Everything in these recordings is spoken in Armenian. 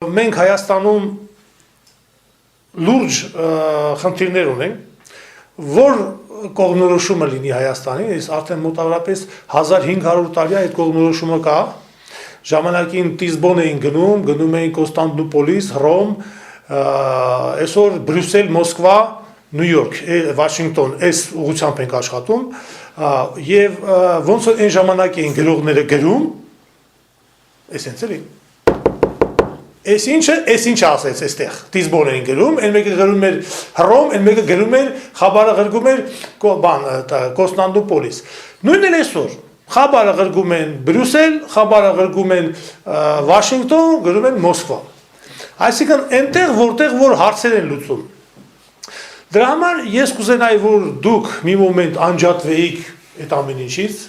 Մենք Հայաստանում լուրջ խնդիրներ ունենք, որ կողմնորոշումը լինի Հայաստանի, ես արդեն մոտավորապես 1500 տարի այդ կողմնորոշումը կա, ժամանակին Տիզբոն էին գնում էին Կոստանդնուպոլիս, Հռոմ, այսօր Բրյուսել, Մոսկվա, Նյու Յորք, Վաշինգտոն, այս ուղղությամբ ենք աշխատում, եւ ոնց որ այն ժամանակ էին գրողները գրում, այսինքն էլի Այս ինչը ասեց այստեղ, Տիզբոն էին գրում, այն մեկը գրում էր Հռոմ, այն մեկը գրում էր Խաբարը գրում էր Կոստանդնուպոլիս։ Նույնն էլ այսօր, Խաբարը գրում են Բրյուսել, Խաբարը գրում են Վաշինգտոն, գրում են Մոսկվա։ Այսինքն այնտեղ որտեղ որ հարցեր են լուծում։ Դրա համար ես կուզենայի որ դուք մի մոմենտ անջատվեիք այդ ամեն ինչից,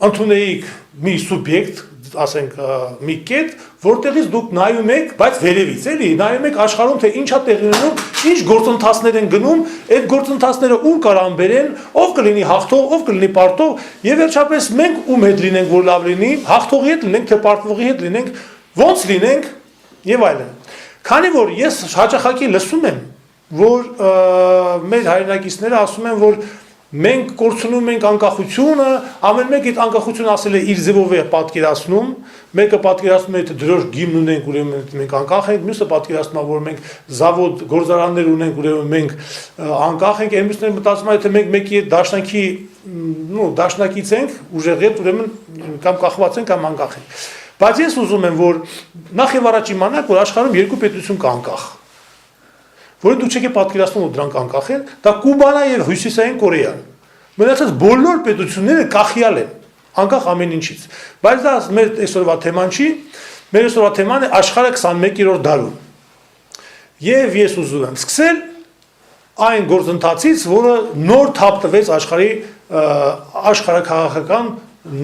ընդունեիք մի սուբյեկտ, ասենք մի կետ, որտեղից դուք նայում եք, բայց վերևից էլի, նայում եք աշխարհում թե ինչա տեղի ունենում, ինչ գործընթացներ են գնում, այդ գործընթացները ուր կարան բերեն, ով կլինի հաղթող, ով կլինի պարտող, եւ վերջապես մենք ում հետ լինենք, որ լավ լինի, հաղթողի հետ լինենք, թե պարտվողի հետ լինենք, ոնց լինենք եւ այլն։ Քանի որ ես հաճախակի լսում եմ, որ մեր հայրենակիցները ասում են, որ մենք կորցնում ենք անկախությունը, ամեն մեկ այդ անկախությունը ասել է իր ձևով է պատկերացնում, մեկը պատկերացնում է թե դրոշ գիմն ունենք, ուրեմն մենք անկախ ենք, մյուսը պատկերացնում է, որ մենք զավոդ գործարաններ ունենք, ուրեմն մենք անկախ ենք, այն մյուսները մտածում են թե մենք մեկի դաշնակի, դաշնակից ենք, ուժեղ հետ, ուրեմն կամ կախված ենք, կամ անկախ ենք։ Բայց ես ուզում եմ, որ նախ եւ առաջ իմանաք, որ աշխարհում երկու պետություն կա անկախ, որը դուք չեք պատկերացնում, որ դրանք անկախ են, դա Կուբան եւ Հյուսիսային Կորեան։ Մնացած բոլոր պետությունները կախյալ են, անկախ ամեն ինչից։ Բայց դա մեր այսօրվա թեման չի, մեր այսօրվա թեման է աշխարհը 21-րդ դարում։ Եվ ես ուզում եմ սկսել այն գործընթացից, որը նոր թափ տվեց աշխարհի աշխարհաքաղաքական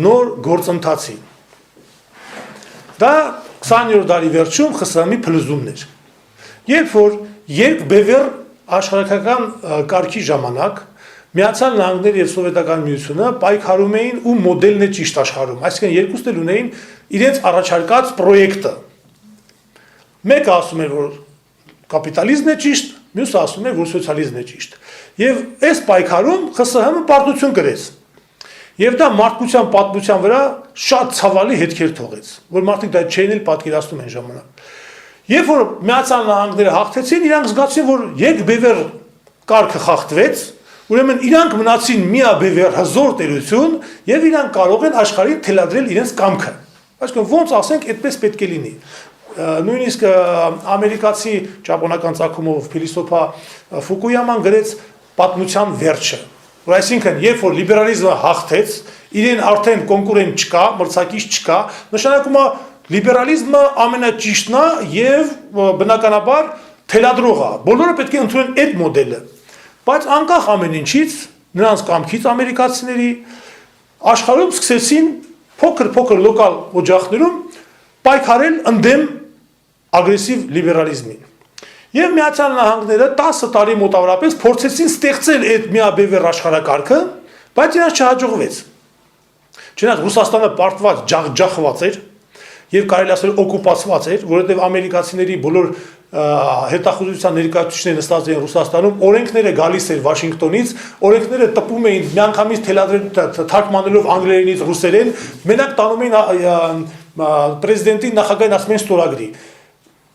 նոր գործընթացին։ Դա 20-րդ դարի վերջում ԽՍՀՄ-ի փլուզումն էր։ Երբ որ երկբևեռ աշխարհական կարգի ժամանակ Միացյալ Նահանգները եւ Սովետական Միությունը պայքարում էին ու մոդելն է ճիշտ աշխարհում, այսինքն երկուսն էլ ունեին իրենց առաջարկած պրոյեկտը։ Մեկը ասում էր, որ կապիտալիզմն է ճիշտ, մյուսը ասում էր, որ սոցիալիզմն է ճիշտ։ Եվ այս պայքարում ԽՍՀՄ-ը պարտություն կրեց։ Եվ դա մարդկության պատմության վրա շատ ցավալի հետքեր թողեց, որ մարդիկ դա չէին էլ պատկերացնում այն ժամանակ։ Երբ որ Միացյալ Նահանգները հաղթեցին, իրանք զգացին, որ երկբևեռ կարգը խախտվեց, ուրեմն իրանք մնացին միաբևեռ հզոր տերություն եւ իրանք կարող են աշխարհին թելադրել իրենց կամքը։ Այսինքն ոնց ասենք, այդպես պետք է լինի։ Նույնիսկ ամերիկացի ճապոնական ցակումով փիլիսոփա Ֆուկույաման գրեց պատմության վերջը։ Որ այսինքն, երբ որ լիբերալիզմը հաղթեց, իրեն արդեն կոնկուրենտ չկա, մրցակից չկա, նշանակում է լիբերալիզմը ամենաճիշտն է եւ բնականաբար թելադրող է։ Բոլորը պետք է ընդունեն այդ մոդելը։ Բայց անկախ ամեն ինչից, նրանց կամքից ամերիկացիների աշխարհում սկսեցին փոքր լոկալ օջախներում պայքարել ընդդեմ ագրեսիվ լիբերալիզմին։ Եվ Միացյալ Նահանգները 10 տարի մոտավորապես փորձեցին ստեղծել այդ միաբևեռ աշխարհակարգը, բայց իրենց չհաջողվեց։ Չնայած Ռուսաստանը պարտված ջախջախված էր եւ կարելի ասել օկուպացված էր, որովհետեւ ամերիկացիների բոլոր հետախուզության ներկայացուցիչները նստած էին Ռուսաստանում, օրենքները գալիս էր Վաշինգտոնից, օրենքները տպում էին միանգամից թարգմանելով անգլերենից ռուսերեն, մենակ տանում էին պրեզիդենտին նախագահին ասում են ստորագրի։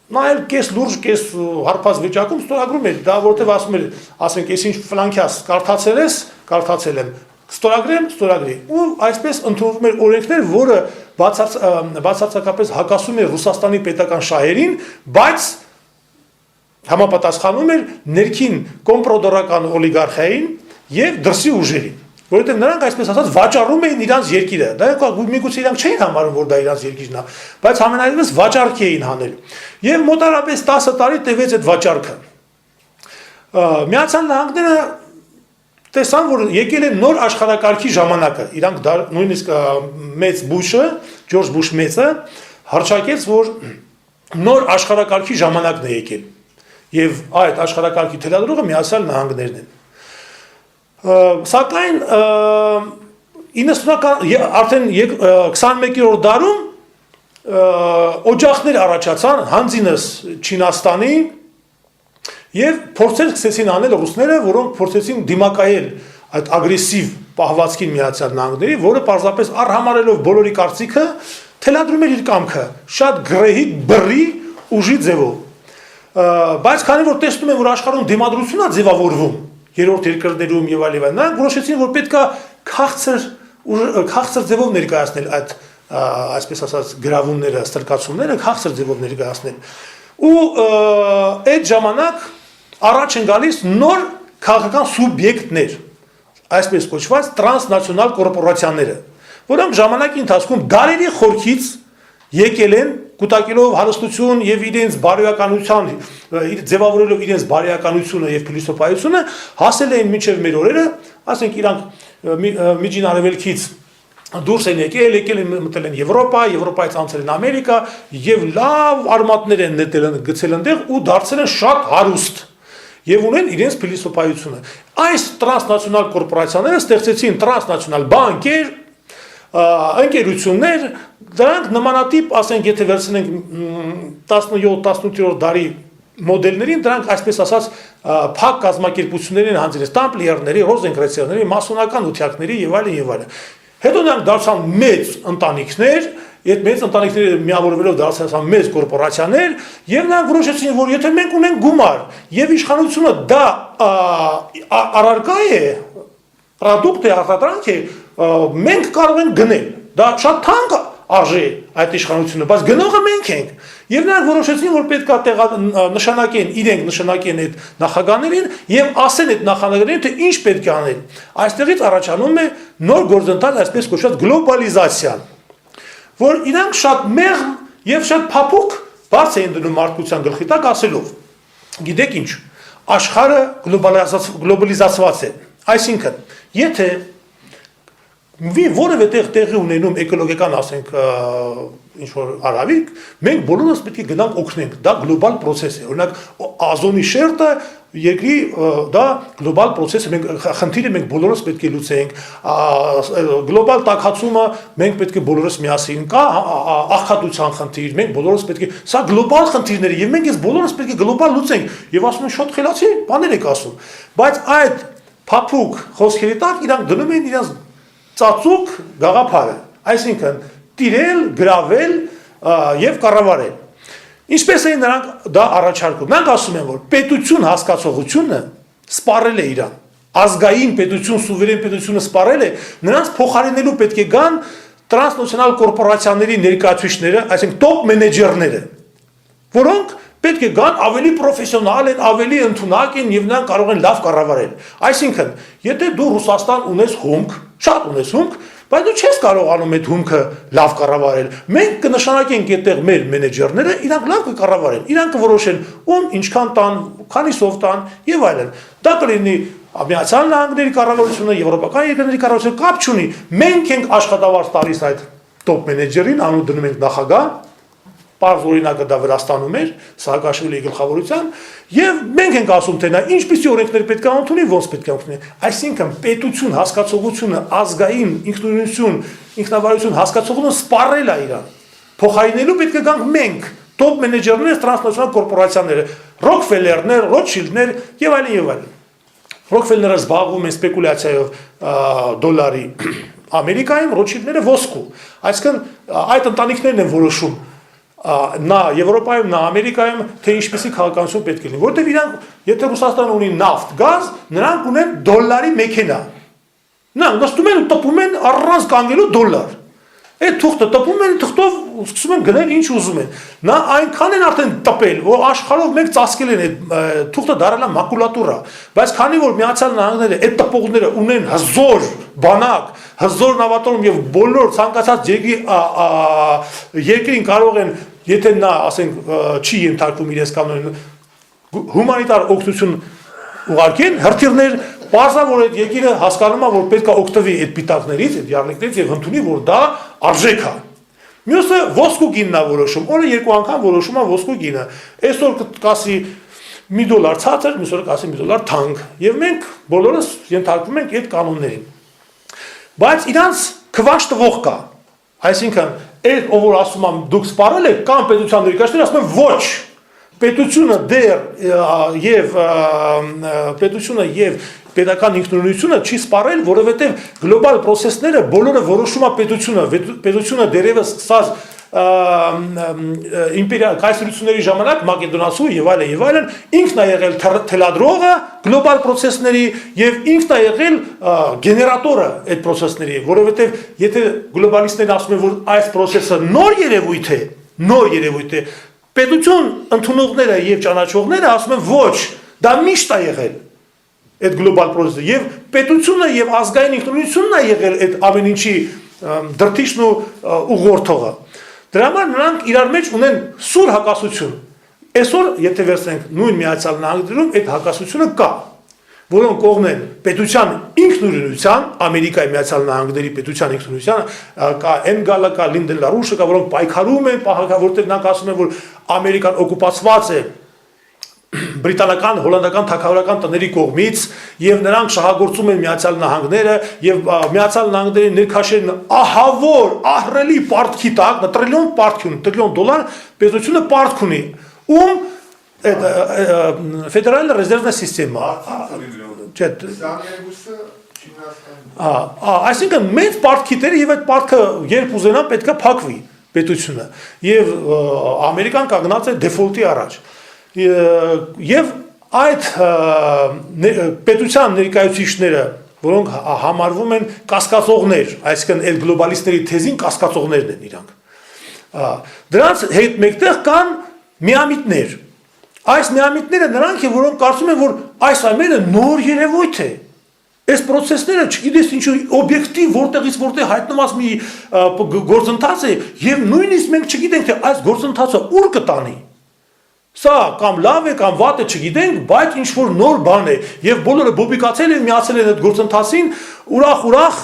Նա էլ կես լուրջ, կես հարբած վիճակում ստորագրում էր, դա որտեվ ասում էր, ասենք, ես ինչ ֆլանկյաս կարդացել ես, կարդացել եմ, ստորագրի։ Ու այսպես ընդունվում էր օրենքներ, որը բացարձակապես հակասում էր Ռուսաստանի պետական շահերին, բայց համապատասխանում էր ներքին կոմպրոդորական օլիգարխիային եւ դրսի ուժերին, որովհետեւ նրանք այսպես ասած վաճառում էին իրանց երկիրը։ Դա միգուցե իրանք չէին համարում, որ դա իրանց երկիրն է, բայց ամենայնիվս վաճառք էին հանել։ Եվ մոտարապես 10 տարի տևեց այդ վաճառքը։ Միացյալ Նահանգները տեսան, որ եկել է նոր աշխարհակարգի ժամանակը։ Իրանք նույնիսկ մեծ Բուշը, Ջորջ Բուշ մեծը հռչակեց, որ նոր աշխարհակարգի ժամանակն է եկել։ Եվ այդ աշխարհակարգի թելադրողը Միացյալ Նահանգներն են։ Սակայն 90-ական արդեն 21-րդ դարում օջախներ առաջացան հանձինս Չինաստանի եւ փորձեր սկսեցին անել ռուսները, որոնք փորձեցին դիմակայել այդ ագրեսիվ պահվածքին Միացյալ Նահանգների, որը պարզապես առհամարելով բոլորի կարծիքը թելադրում էր իր կամքը, շատ գրեհիկ բռի ուժի ձևով։ Բայց քանի որ տեսնում են, որ աշխարհում դիմադրություն է ձևավորվում, երրորդ երկրներում եւ այլն, նրանք որոշեցին, որ պետքա քաղցր ձևով ներկայացնել այդ այսպես ասած գրավումները, ստրկացումները քաղցր ձևով ներկայացնել։ Ու այդ ժամանակ առաջ են գալիս նոր քաղաքական սուբյեկտներ, այսպես կոչված տրանսնացիոնալ կորպորացիաները, որոնք ժամանակի ընթացքում դարերի խորքից եկել են կուտակելով հարստություն եւ իրենց բարոյականության, ձևավորելով իրենց բարոյականությունը եւ փիլիսոփայությունը, հասել են մինչեւ մեր օրերը, ասենք իրանք միջին արևելքից դուրս են եկել են մտել են Եվրոպա, Եվրոպայից անցել են Ամերիկա եւ լավ արմատներ են նետել են գցել այնտեղ ու դարձել են շատ հարուստ եւ ունեն իրենց փիլիսոփայությունը։ Այս տրանսնացիոնալ կորպորացիաները ստեղծեցին տրանսնացիոնալ բանկեր, ընկերություններ, դրանք նմանատիպ, ասենք, եթե վերցնենք 17-18-րդ դարի մոդելներին, դրանք այսպես ասած փակ կազմակերպություններ են հանձնես տամպլիերների, ռոզենկրեցիաների, մասոնական ությակների եւ այլն եւ այլն։ Հետո նրանք դարձան մեծ ընտանիքներ, այդ մեծ ընտանիքները միավորվելով դարձան մեծ կորպորացիաներ, եւ նրանք որոշեցին, որ եթե մենք ունենք գումար եւ իշխանությունը դա առարկա է, product է, արտադրանք է, մենք կարող ենք գնել։ Դա շատ թանկ արժե այդ իշխանությունը, բայց գնողը մենք ենք։ Եվ նրանք որոշեցին, որ պետք է նշանակեն, իրենք նշանակեն այդ նախագահներին եւ ասեն այդ նախագահներին, թե ինչ պետք է անել։ Այստեղից առաջանում է նոր գործընթաց, այսպես կոչված գլոբալիզացիան, որ իրանք շատ մեղմ եւ շատ փափուկ բաց էին դնում մարդկության գլխի տակ ասելով. գիտեք ինչ, աշխարհը գլոբալիզացված է։ Այսինքն, եթե որևէ տեղի ունենում էկոլոգիական, ասենք, ինչ-որ արավիկ, մենք բոլորս պետք է գնանք օգնենք, դա գլոբալ պրոցես է, օրինակ ազոնի շերտը երկրի դա գլոբալ պրոցես է, մենք խնդիրը մենք բոլորս պետք է լուծենք, գլոբալ տաքացումը մենք պետք է բոլորս միասին, կա աղքատության խնդիր, մենք բոլորս պետք է, սա գլոբալ խնդիրներ է եւ մենք այս բոլորս պետք է գլոբալ լուծենք եւ ասում են շատ խելացի բաներ եք ասում, բայց այդ փափուկ խոսքերի տակ իրանք դնում են իրենց ծածուկ գաղափարը, այսինքն տիրել, գրավել եւ կառավարել։ Ինչպես էին նրանք դա առաջարկում։ Նրանք ասում են, որ պետություն հասկացողությունը սպառել է իրան, ազգային պետություն, սուվերեն պետությունը սպառել է, նրանց փոխարինելու պետք է գան տրանսնացիոնալ կորպորացիաների ներկայացուցիչները, այսինքն տոպ մենեջերները, որոնք պետք է գան ավելի պրոֆեսիոնալ են, ավելի ընդունակ են եւ նրանք կարող են լավ կառավարել։ Այսինքն, եթե դու Ռուսաստան ունես հումք, շատ ունես հումք, բայց դու չես կարողանում այդ հումքը լավ կառավարել։ Մենք կնշանակենք այդտեղ մեր մենեջերները, իրանք լավ կկառավարեն, իրանք կորոշեն ում ինչքան տան, քանիսով տան եւ այլն։ Դա կլինի Միացյալ Նահանգների կառավարությունը, եվրոպական երկրների կառավարությունը կապ չունի։ Մենք ենք աշխատավարձ տալիս այդ տոպ մենեջերին, անուն դնում ենք նախագահ, Պարզ օրինակը դա Վրաստանում էր, Սաակաշվիլիի գլխավորությամբ, եւ մենք ենք ասում, թե նա ինչպիսի օրենքներ պետք է ընդունի, ոնց պետք է ընդունի։ Այսինքն պետություն, հասկացողությունը, ազգային ինքնուրույնություն, ինքնավարություն հասկացողությունը սպառել է իրան։ Փոխարինելու պետք է գանք մենք, տոպ մենեջերներ, տրանսնացիոնալ կորպորացիաները, Ռոքֆելերներ, Ռոթշիլդներ եւ այլն եւ այլն։ Ռոքֆելները զբաղվում են սպեկուլյացիայով դոլարի Ամերիկայում, Ռոթշիլդները ոսկու։ Այսինքն այդ ընտանիքներն են որոշում նա Եվրոպայում, նա Ամերիկայում, թե ինչպեսի քաղաքականություն պետք է լինի, որտեղ իրանք, եթե Ռուսաստանը ունի նավթ, գազ, նրանք ունեն դոլարի մեքենա։ Նրանք նստում են ու տպում են առանց կանգնելու դոլար։ Այդ թուղթը տպում են, թղթով սկսում են գնել ինչ ուզում են։ Նա այնքան են արդեն տպել, որ աշխարհով մեկ ծածկել են այդ թուղթը դարել է մակուլատուրա, բայց քանի որ Միացյալ Նահանգները այդ տպողները ունեն հզոր բանակ, հզոր նավատորմ եւ բոլոր ցանկացած երկրին կարող են, եթե նա, ասենք, չի ենթարկվում իրենց կանոնին, հումանիտար օգնություն ուղարկեն, հրթիռներ, պարզա որ այդ երկիրը հասկանում է, որ պետք է օգտվի այդ պիտակներից, այդ յառլիկներից եւ ընդունի, որ դա արժեք է։ Մյուսը ոսկու գինն է որոշում, օրը երկու անգամ որոշում է ոսկու գինը։ Այսօր կասի $1 ցածր, մյուս օրը կասի $1 թանկ, եւ մենք բոլորս ենթարկվում ենք այդ կանոններին։ Բայց իրանց քվաշ տվող կա, այսինքն այդ ով որ ասում եմ դուք սպառել եք կամ պետության ներկայացուցիչները ասում են ոչ պետությունը դեռ եւ պետական ինքնուրույնությունը չի սպառել, որովհետեւ գլոբալ process-ները բոլորը որոշում է պետությունը դերևս սկսած իմպերիալ կայսրությունների ժամանակ Մակեդոնացու եւ այլն ինքն է եղել թելադրողը գլոբալ process-ների եւ ինքն է եղել գեներատորը այդ process-ների, որովհետեւ եթե գլոբալիստներն ասում են որ այս process-ը նոր երևույթ է, պետություն ընդունողները եւ ճանաչողները ասում են ոչ, դա միշտ է եղել այդ գլոբալ process-ը եւ պետությունը եւ ազգային ինքնուրույնությունն է եղել այդ ամեն ինչի դրթիչն ու ուղղորդողը։ Դրա համար նրանք իրար մեջ ունեն սուր հակասություն։ Այսօր եթե վերցնենք նույն Միացյալ Նահանգներում այդ հակասությունը կա, որոնք կողմ են պետության ինքնուրույնության, Ամերիկայի Միացյալ Նահանգների պետության ինքնուրույնության, կա Էնգալը, կա Լինդեն Լարուշը, կա որոնք պայքարում են, որտեղ նրանք ասում են, որ Ամերիկան օկուպացված է բրիտանական, հոլանդական թագավորական տների կողմից եւ նրանք շահագործում են Միացյալ Նահանգները եւ Միացյալ Նահանգների ներքաշերն ահավոր ահռելի պարտքի տակ, տրիլիոն դոլար պետությունը պարտք ունի, ում ֆեդերալ ռեզերվնա սիստեմա այսինքն մեծ պարտքիները եւ այդ պարտքը երբ ուզենան պետքա փակվի պետությունը եւ Ամերիկան կանգնած է դեֆոլտի առաջ եւ այդ պետության ներկայացուցիչները, որոնք համարվում են կասկածողներ, այսինքն այդ գլոբալիստների թեզին կասկածողներն են իրանք։ Դրանց հետ մեկտեղ կան միամիտներ։ Այս միամիտները նրանք են, որոնք կարծում են, որ այս ամենը նոր երևույթ է։ Այս process-ները չգիտես ինչու օբյեկտիվ որտեղից որտեղ հայտնված մի գործընթաց է եւ նույնիսկ մենք չգիտենք թե այս գործընթացը ուր կտանի։ Սա կամ լավ է կամ վատ է չգիտենք, բայց ինչ որ նոր բան է եւ բոլորը բոբիկացել են, միացել են այդ գործընթացին, ուրախ,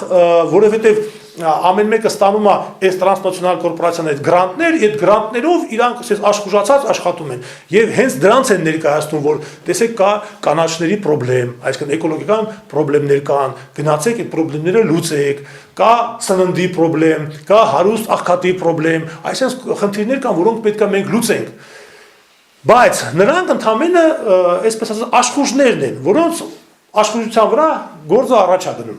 որովհետեւ ամեն մեկը ստանում է այս տրանսնացիոնալ կորպորացիան այդ գրանտներ, այդ գրանտներով իրանք ասես աշխուժացած աշխատում են եւ հենց դրանց են ներկայացնում, որ տեսեք կա կանաչների խնդրեմ, այսինքն էկոլոգիական խնդիրներ կան, գնացեք այդ խնդիրները լուծեք, կա սննդի խնդրեմ, կա հարուստ աղքատի խնդրեմ, այսինքն խնդիրներ կան, որոնք պետք է մենք լուծենք։ Բայց նրանք ընդամենը, այսպես ասած, աշխուժներն են, որոնց աշխուժության վրա գործը առաջ է գնում։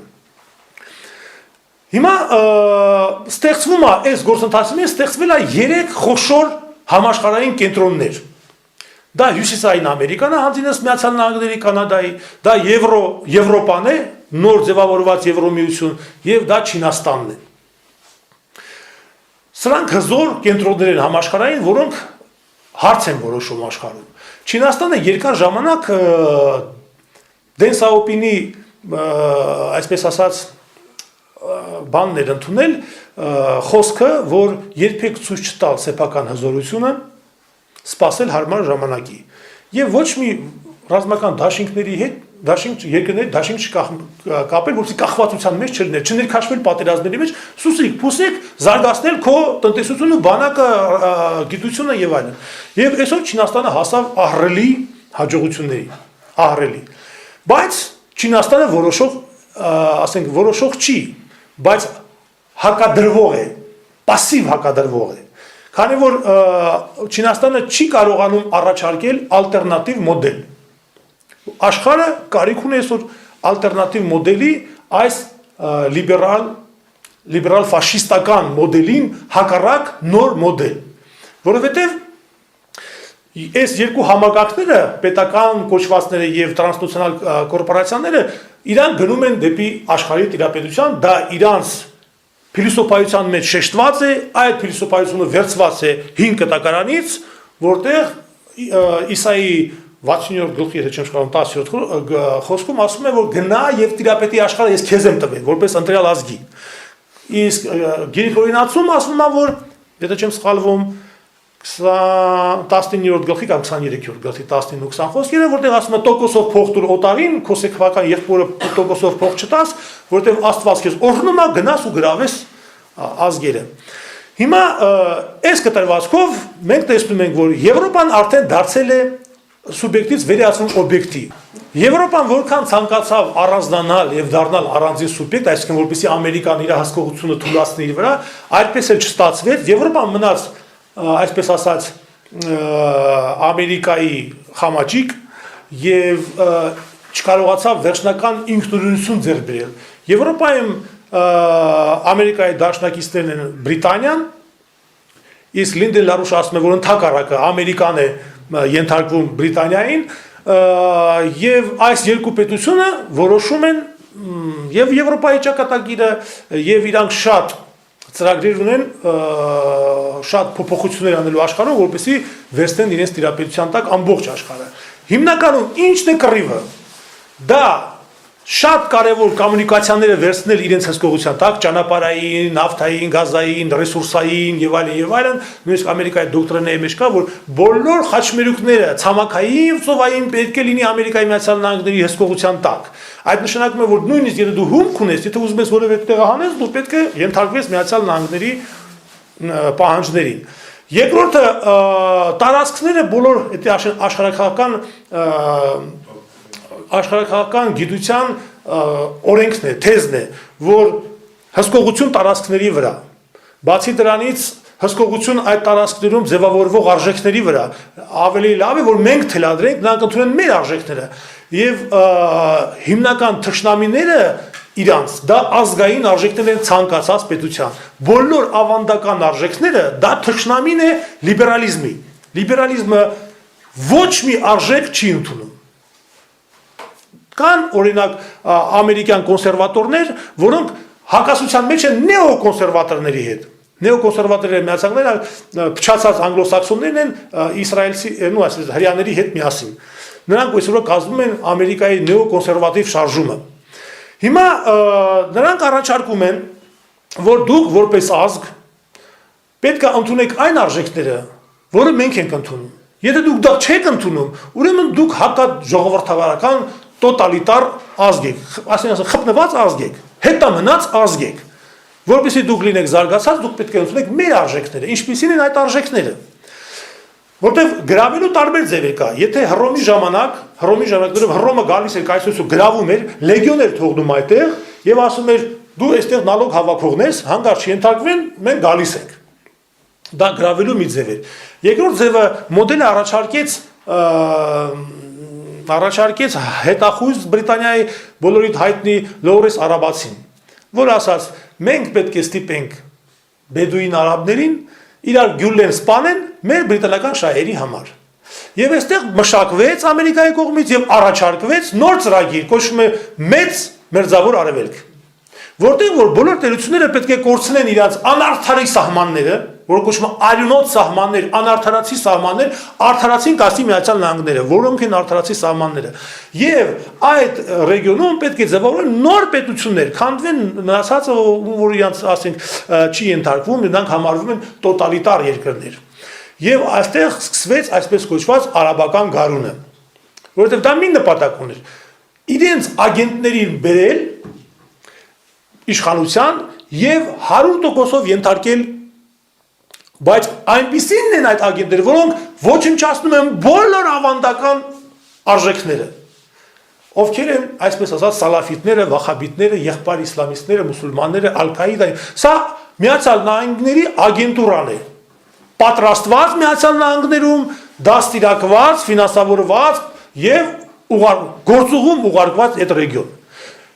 Հիմա ստեղծվում է այս գործընթացի մեջ ստեղծվել է 3 խոշոր համաշխարհային կենտրոններ։ Դա Հյուսիսային Ամերիկան է, հանդինս Միացյալ Նահանգների, Կանադայի, դա Եվրոպան է, նոր ձևավորված Եվրոմիություն, եւ դա Չինաստանն է։ Սրանք հզոր կենտրոններ են համաշխարհային, որոնք հարց են որոշում աշխարհում։ Չինաստանը երկար ժամանակ Դեն Սաոպինի, այսպես ասած, բանն էր ընդունել խոսքը, որ երբեք ցույց չտալ սեփական հզորությունը, սпасել հարմար ժամանակի։ Եվ ոչ մի ռազմական դաշինքների հետ երկրների դաշինք չկապել, որովհետեւ կախվածության մեջ չլիներ, չներքաշվել պատերազմների մեջ, սուսիկ, փուսիկ, զարգացնել քո տնտեսությունը, բանակը, գիտությունը եւ այլն։ Եվ այսօր Չինաստանը հասավ ահռելի հաջողությունների, ահռելի։ Բայց Չինաստանը որոշող չի, բայց հակադրվող է, пассив հակադրվող է։ Քանի որ Չինաստանը չի կարողանում առաջարկել ալտերնատիվ մոդել։ Աշխարհը կարիք ունի այսօր ալտերնատիվ մոդելի այս լիբերալ ֆաշիստական մոդելին հակառակ նոր մոդել, որովհետև այս երկու համակարգները, պետական կոչվածները եւ տրանսնացիոնալ կորպորացիաները իրանք գնում են դեպի աշխարհի տիրապետության, դա իրանց փիլիսոփայության մեջ շեշտված է, այդ փիլիսոփայությունը վերծված է 5 կտակարանից, որտեղ Իսայի 60-րդ գլխի, եթե չեմ շփոթում 17 խոսքում ասում է, որ գնա եւ տիրապետի աշխարհը ես քեզ եմ տվել, որպես ընտրյալ ազգի։ Իսկ Գերիգորինացում ասում է, որ եթե չեմ սխալվում 19-րդ գլխի կամ 23-րդ գլխի 19 ու 20 խոսքերը, որտեղ ասում է տոկոսով փող տուր օտարին, քո սեքվական եղբորը տոկոսով փող չտաս, որտեղ Աստված քեզ օրհնում է, գնաս ու գրավես ազգերը։ Հիմա այս կտրվածքով մենք տեսնում ենք, որ Եվրոպան արդեն դարձել է սուբյեկտից վերածվում օբյեկտի։ Եվրոպան որքան ցանկացավ առանձնանալ եւ դառնալ առանձին սուբյեկտ, այսինքն որպեսզի Ամերիկան իր հասկողությունը թույլատնի իր վրա, այդպես էլ չստացվեց, Եվրոպան մնաց, այսպես ասած, Ամերիկայի խամաճիկ եւ չկարողացավ վերջնական ինքնուրույնություն ձեռք բերել։ Եվրոպայում Ամերիկայի դաշնակիցներն են Բրիտանիան, իսկ Լինդեն Լարուշը ասում է, որ ընդհակառակը Ամերիկան է ենթարկվում Բրիտանիային, եւ այս երկու պետությունը որոշում են եւ Եվրոպայի ճակատագիրը եւ իրանք շատ ծրագրեր ունեն շատ փոփոխություններ անելու աշխարհում, որպեսզի վերցնեն իրենց տիրապետության տակ ամբողջ աշխարհը։ Հիմնականում ինչն է կռիվը։ Դա շատ կարևոր կոմունիկացիաները վերցնել իրենց հսկողության տակ, ճանապարհային, նավթային, գազային, ռեսուրսային եւ այլն, նույնիսկ Ամերիկայի դոկտրինայի մեջ կա, որ բոլոր խաչմերուկները ցամաքային, ծովային պետք է լինի Ամերիկայի Միացյալ Նահանգների հսկողության տակ։ Այդ նշանակում է, որ նույնիսկ եթե դու հումք ունես, եթե ուզում ես որևէ տեղ հանես, դու պետք է ենթարկվես Միացյալ Նահանգների պահանջներին։ Երկրորդը տարածքները բոլոր աշխարհակաղակական գիտության օրենքն է, թեզն է, որ հսկողություն տարածքների վրա, բացի դրանից հսկողություն այդ տարածքներում ձևավորվող արժեքների վրա, ավելի լավ է, որ մենք թելադրենք, նրանք ընդունեն մեր արժեքները, եւ հիմնական թշնամիները իրանց դա ազգային արժեքներ են ցանկացած պետության, բոլոր ավանդական արժեքները դա թշնամին է լիբերալիզմի, լիբերալիզմը ոչ մի արժեք չի ընդունում։ Կան օրինակ ամերիկյան կոնսերվատորներ, որոնք հակասության մեջ են նեոկոնսերվատորների հետ։ Նեոկոնսերվատորները միացակները փչացած անգլոսաքսոններն են իսրայելցի, այսպես հрьяաների հետ միասին։ Նրանք այսօր կազմում են Ամերիկայի նեոկոնսերվատիվ շարժումը։ Հիմա նրանք առաջարկում են, որ դուք որպես ազգ պետք է ընդունեք այն արժեքները, որը մենք ենք ընդունում։ Եթե դուք դա չեք ընդունում, ուրեմն դուք հակաժողովրդավարական տոտալիտար ազգ եք, ասենք խփնված ազգ եք, հետամնաց ազգ եք, որպեսզի դուք լինեք զարգացած, դուք պետք է ընդունեք մեր արժեքները, ինչպիսին են այդ արժեքները, որտեղ գրավելու տարբեր ձևեր կա, եթե Հռոմի ժամանակներով Հռոմը գալիս էր կայսրուց ու գրավում էր, լեգիոներ թողնում այդտեղ եւ ասում էր դու այստեղ նալոգ հավաքողն ես, հանգարց չենթարկվեն, մենք գալիս ենք։ Դա գրավելու մի ձև էր։ Երկրորդ ձևը մոդելը առաջարկեց հետախույզ Բրիտանիայի բոլորիդ հայտնի Լորես Արաբացին, որ ասաց մենք պետք է ստիպենք բեդուին արաբներին իրար գյուլեն սպանեն մեր բրիտանական շահերի համար։ Եվ այստեղ մշակվեց Ամերիկայի կողմից եւ առաջարկվեց նոր ծրագիր, կոչվում է Մեծ մերձավոր արևելք, որտեղ որ բոլոր տերությունները պետք է կորցնեն իրաց անարդարի սահմանները, որ կոչվում է արյունոտ սահմաններ, անարդարացի սահմաններ, արդարացին կասի Միացյալ Նահանգները, որոնք են արդարացի սահմանները։ Եվ այդ ռեգիոնում պետք է ձևավորեն նոր պետություններ, քանդվեն մնացածը, որ իրանց ասենք չի ենթարկվում, նրանք համարվում են տոտալիտար երկրներ։ Եվ այստեղ սկսվեց այսպես կոչված արաբական գարունը, որովհետև դա մի նպատակ ուներ։ Իրենց ագենտներին բերել իշխանության եւ 100%-ով ենթարկել, բայց այնպիսին են այդ ագենտները, որոնք ոչնչացնում են բոլոր ավանդական արժեքները։ Ովքեր են, այսպես ասած, սալաֆիտները, վախաբիտները, եղբայր իսլամիստները, մուսուլմանները, Ալ-Քաիդան, սա Միացյալ Նահանգների ագենտուրան է։ Պատրաստված Միացյալ Նահանգներում, դաստիարակված, ֆինանսավորված եւ գործուղում ուղարկված այդ ռեգիոն։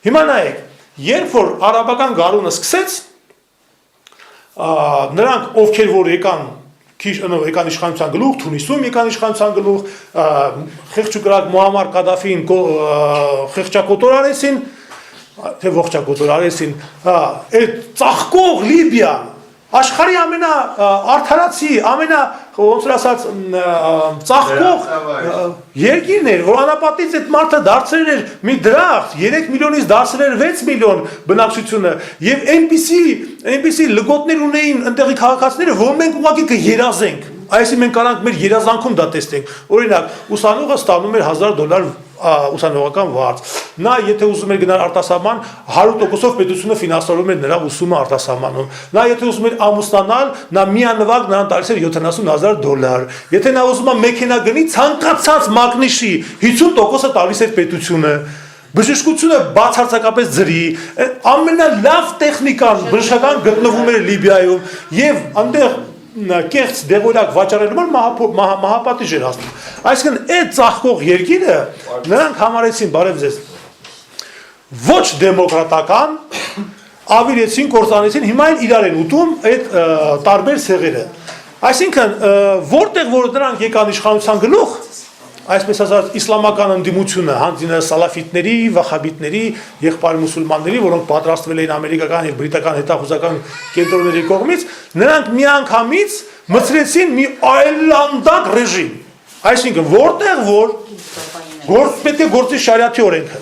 Հիմա նայեք, երբ որ արաբական գարունը սկսեց, նրանք ովքեր որ եկան իշխանության գլուխ, Թունիսում եկան իշխանության գլուխ, խեղճուկրակ Մուամմար Կադաֆին խեղճակոտոր արեցին, թե ողջակոտոր արեցին, այդ ծաղկող Լիբիան, աշխարհի ամենաարդարացի, ոնց որ ասած ծաղկող երկիրն էր, որ անապատից այդ մարդը դարձրել էր մի դրախտ, 3 միլիոնից դարձրել էր 6 միլիոն բնակչությունը, եւ այնպիսի լգոտներ ունեին այնտեղի քաղաքացիները, որ մենք ուղղակի կերազենք, այսինքն մենք կարանք մեր երազանքում դա տեսնենք։ Օրինակ, ուսանողը ստանում էր $1000 ուսանողական վարձ։ Նա եթե ուզում էր գնալ արտասահման 100%-ով պետությունը ֆինանսավորում էր նրա ուսումը արտասահմանում։ Նա եթե ուզում էր ամուսնանալ, նա միանվագ նրան տալիս էր $70,000։ Եթե նա ուզում է մեքենա գնի, ցանկացած մագնիշի 50%-ը տալիս էր պետությունը։ Բժշկությունը բացարձակապես ձրի, ամենալավ տեխնիկան բժշկական գտնվում էր Լիբիայում եւ այնտեղ կեղծ դեղորակ վաճառելու մահապատիժ էր հասնում։ Այսինքն այդ ծաղկող երկիրը նրանք համարեցին բարև ձեզ ոչ դեմոկրատական, ավիրեցին, կործանեցին, հիմա էլ իրար են ուտում այդ տարբեր ցեղերը։ Այսինքն որտեղ որ նրանք եկան իշխանության գլուխ, այսպես ասած իսլամական ընդդիմությունը հանձինը սալաֆիտների, վախաբիտների, եղբայր մուսուլմանների, որոնք պատրաստվել էին ամերիկական եւ բրիտական հետախուզական կենտրոնների կողմից, նրանք միանգամից մցրեցին մի այլանդակ ռեժիմ։ Այսինքն որտեղ որ պետք է գործի շարիաթի օրենքը։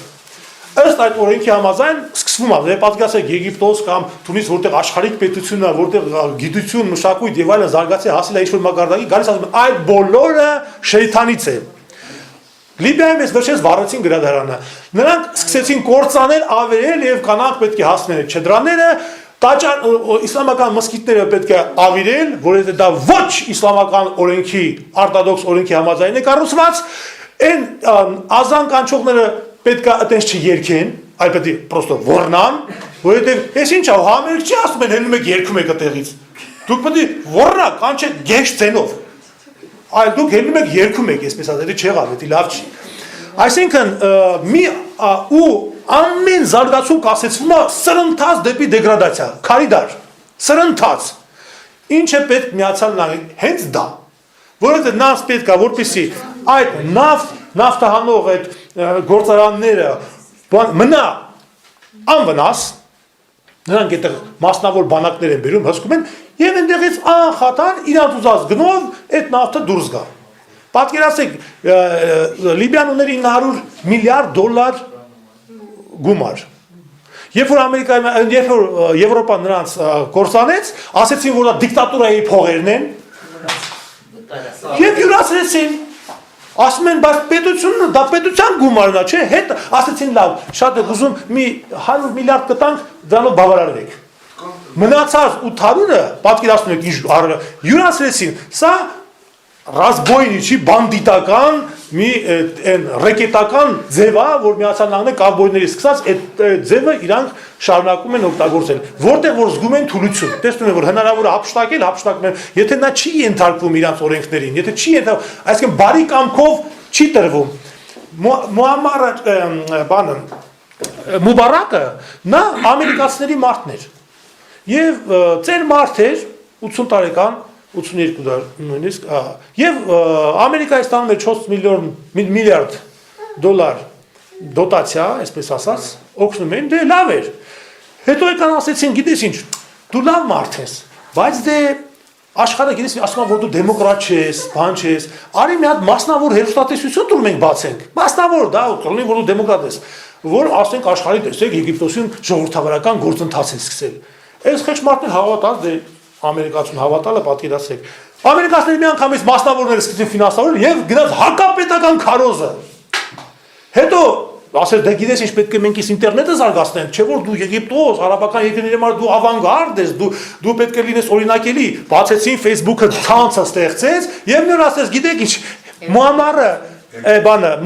Ըստ այդ օրենքի համաձայն սկսվում է, պատկերացրեք Եգիպտոս կամ Թունիս, որտեղ աշխարհիկ պետությունն է, որտեղ գիտություն, մշակույթ եւ այլն զարգացել հասել է ինչ-որ մակարդակի, գալիս ասում են այդ բոլորը շեյթանից է։ Լիբիայում ես վերջերս վառեցին գրադարանը։ Նրանք սկսեցին կործանել, ավերել եւ կանանք պետք է հասնել չդրաները, իսլամական մսկիթները պետք է ավիրել, որովհետեւ դա ոչ իսլամական օրենքի, օրթոդոքս օրենքի համաձայն է կառուցված, այն ազան կանչողները պետք է այտենց չերքեն, այլ պետք է պրոստո ոռնան, որովհետեւ ես ինչ ա համերգ չի ասում են հելնում եք երգում եք այդտեղից։ Դուք պետք է ոռնաք, կանչեք գեշ ցենով։ Այլ դուք հելնում եք երգում եք, այսպես ասած, դա չեղավ, դա լավ չի։ Այսինքն մի ու ամեն զարգացում կասեցվում է սրընթաց դեպի դեգրադացիա, քարիդար, սրընթաց։ Ինչ է պետք միացյալ նահանգ, հենց դա, որովհետեւ նրանց պետք է որպեսզի այդ նավթահանող այդ գործարանները մնա անվնաս, նրանք այդտեղ մասնավոր բանակներ են բերում, հսկում են եւ այնտեղից անխաթար իրանց ուզած գնով այդ նավթը դուրս գա։ Պատկերացրեք Լիբիան ուներ $900 միլիարդ գումար։ Երբ որ Եվրոպան նրանց կործանեց, ասեցին որ դա դիկտատուրայի փողերն են։ Եվ յուրացրեցին։ Ասում են, բայց պետությունը դա պետության գումարն է, չէ՞, հետ ասեցին լավ, շատ եք ուզում մի 100 միլիարդ կտանք, դրանով բավարարվեք։ Մնացած 800-ը, պատկերացնում եք ինչ յուրացրեցին, սա ռազմոյնիչի բանդիտական մի ռեկետական ձև է, որ Միացյալ Նահանգները կավբոյներից սկսած այդ ձևը իրանք շարունակում են օգտագործել, որտեղ որ զգում են թուլություն, տեսնում են որ հնարավոր է հափշտակում են, եթե նա չի ենթարկվում իրանք օրենքներին, եթե չի ենթարկվում, այսինքն բարի կամքով չի տրվում։ Մուբարակը նա ամերիկացիների մարդն էր եւ ծեր մարդ էր 80 տարեկան 82 նույնիսկ եւ Ամերիկայի ստանում էր 4 միլիարդ դոլար դոտացիա, այսպես ասած, օգնում են, դե լավ էր։ Հետո եկան ասեցին, գիտես ինչ, դու լավ մարդ ես, բայց դե աշխարհը գիտես ասում են որ դու դեմոկրատ ես, բան ես, արի մի հատ մասնավոր հերոստատեսություն տուր մենք բացենք։ Մասնավոր դա կլինի որ դու դեմոկրատ ես, որ ասենք աշխարհի տեսեք Եգիպտոսին ժողովրդավարական գործընթաց են սկսել։ Այս խեղճ մարդն հավատաց դե ամերիկացուն հավատալը պատկերացրեք։ Ամերիկացիները մի անգամից մասնավորները սկսեցին ֆինանսավորել եւ գնաց հակապետական քարոզը։ Հետո ասել դե գիտես ինչ պետք է մենք իս ինտերնետը զարգացնենք, չէ որ դու Եգիպտոս, արաբական երկրների համար դու ավանգարդ ես, դու պետք է լինես օրինակելի։ Բացեցին Facebook-ը ցանցը ստեղծեց եւ նոր ասես գիտեք ինչ Մուամարը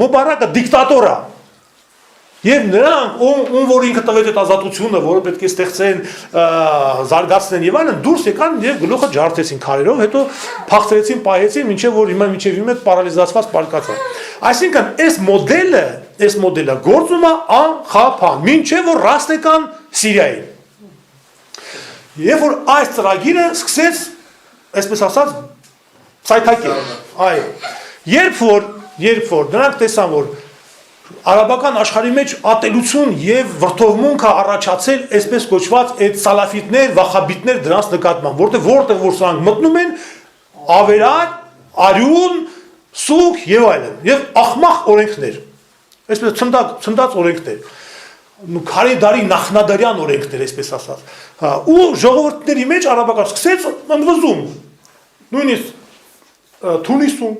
Մուբարակը դիկտատոր է։ Եվ նրանք, ում որ ինքը տվեց այդ ազատությունը, որը պետք է ստեղծեն, զարգացնեն եւ այլն, դուրս եկան եւ գլուխը ջարդեցին քարերով, հետո փախցրեցին, պահեցին, մինչեւ որ հիմա մինչեւ իմ հետ պարալիզացված պարկացավ։ Այսինքն, այս մոդելը գործում է անխափան, մինչեւ որ ռաստեկան Սիրիայի։ Եվ որ այս ծրագիրը սկսեց, այսպես ասած, ցայթակել։ Այո։ Երբ որ նրանք տեսան, որ արաբական աշխարհի մեջ ատելություն եւ վրթովմունք է առաջացել այսպես կոչված այդ սալաֆիտներ, վախաբիտներ դրանց նկատմամբ, որտեղ որ սրանք մտնում են ավերար, արյուն, սուկ եւ այլն, եւ ախմախ օրենքներ, այսպես ցնդած օրենքներ, քարիդարի նախնադարյան օրենքներ, այսպես ասած, ու ժողովուրդների մեջ արաբական սկսեց ընդվզում, նույնիսկ Թունիսում,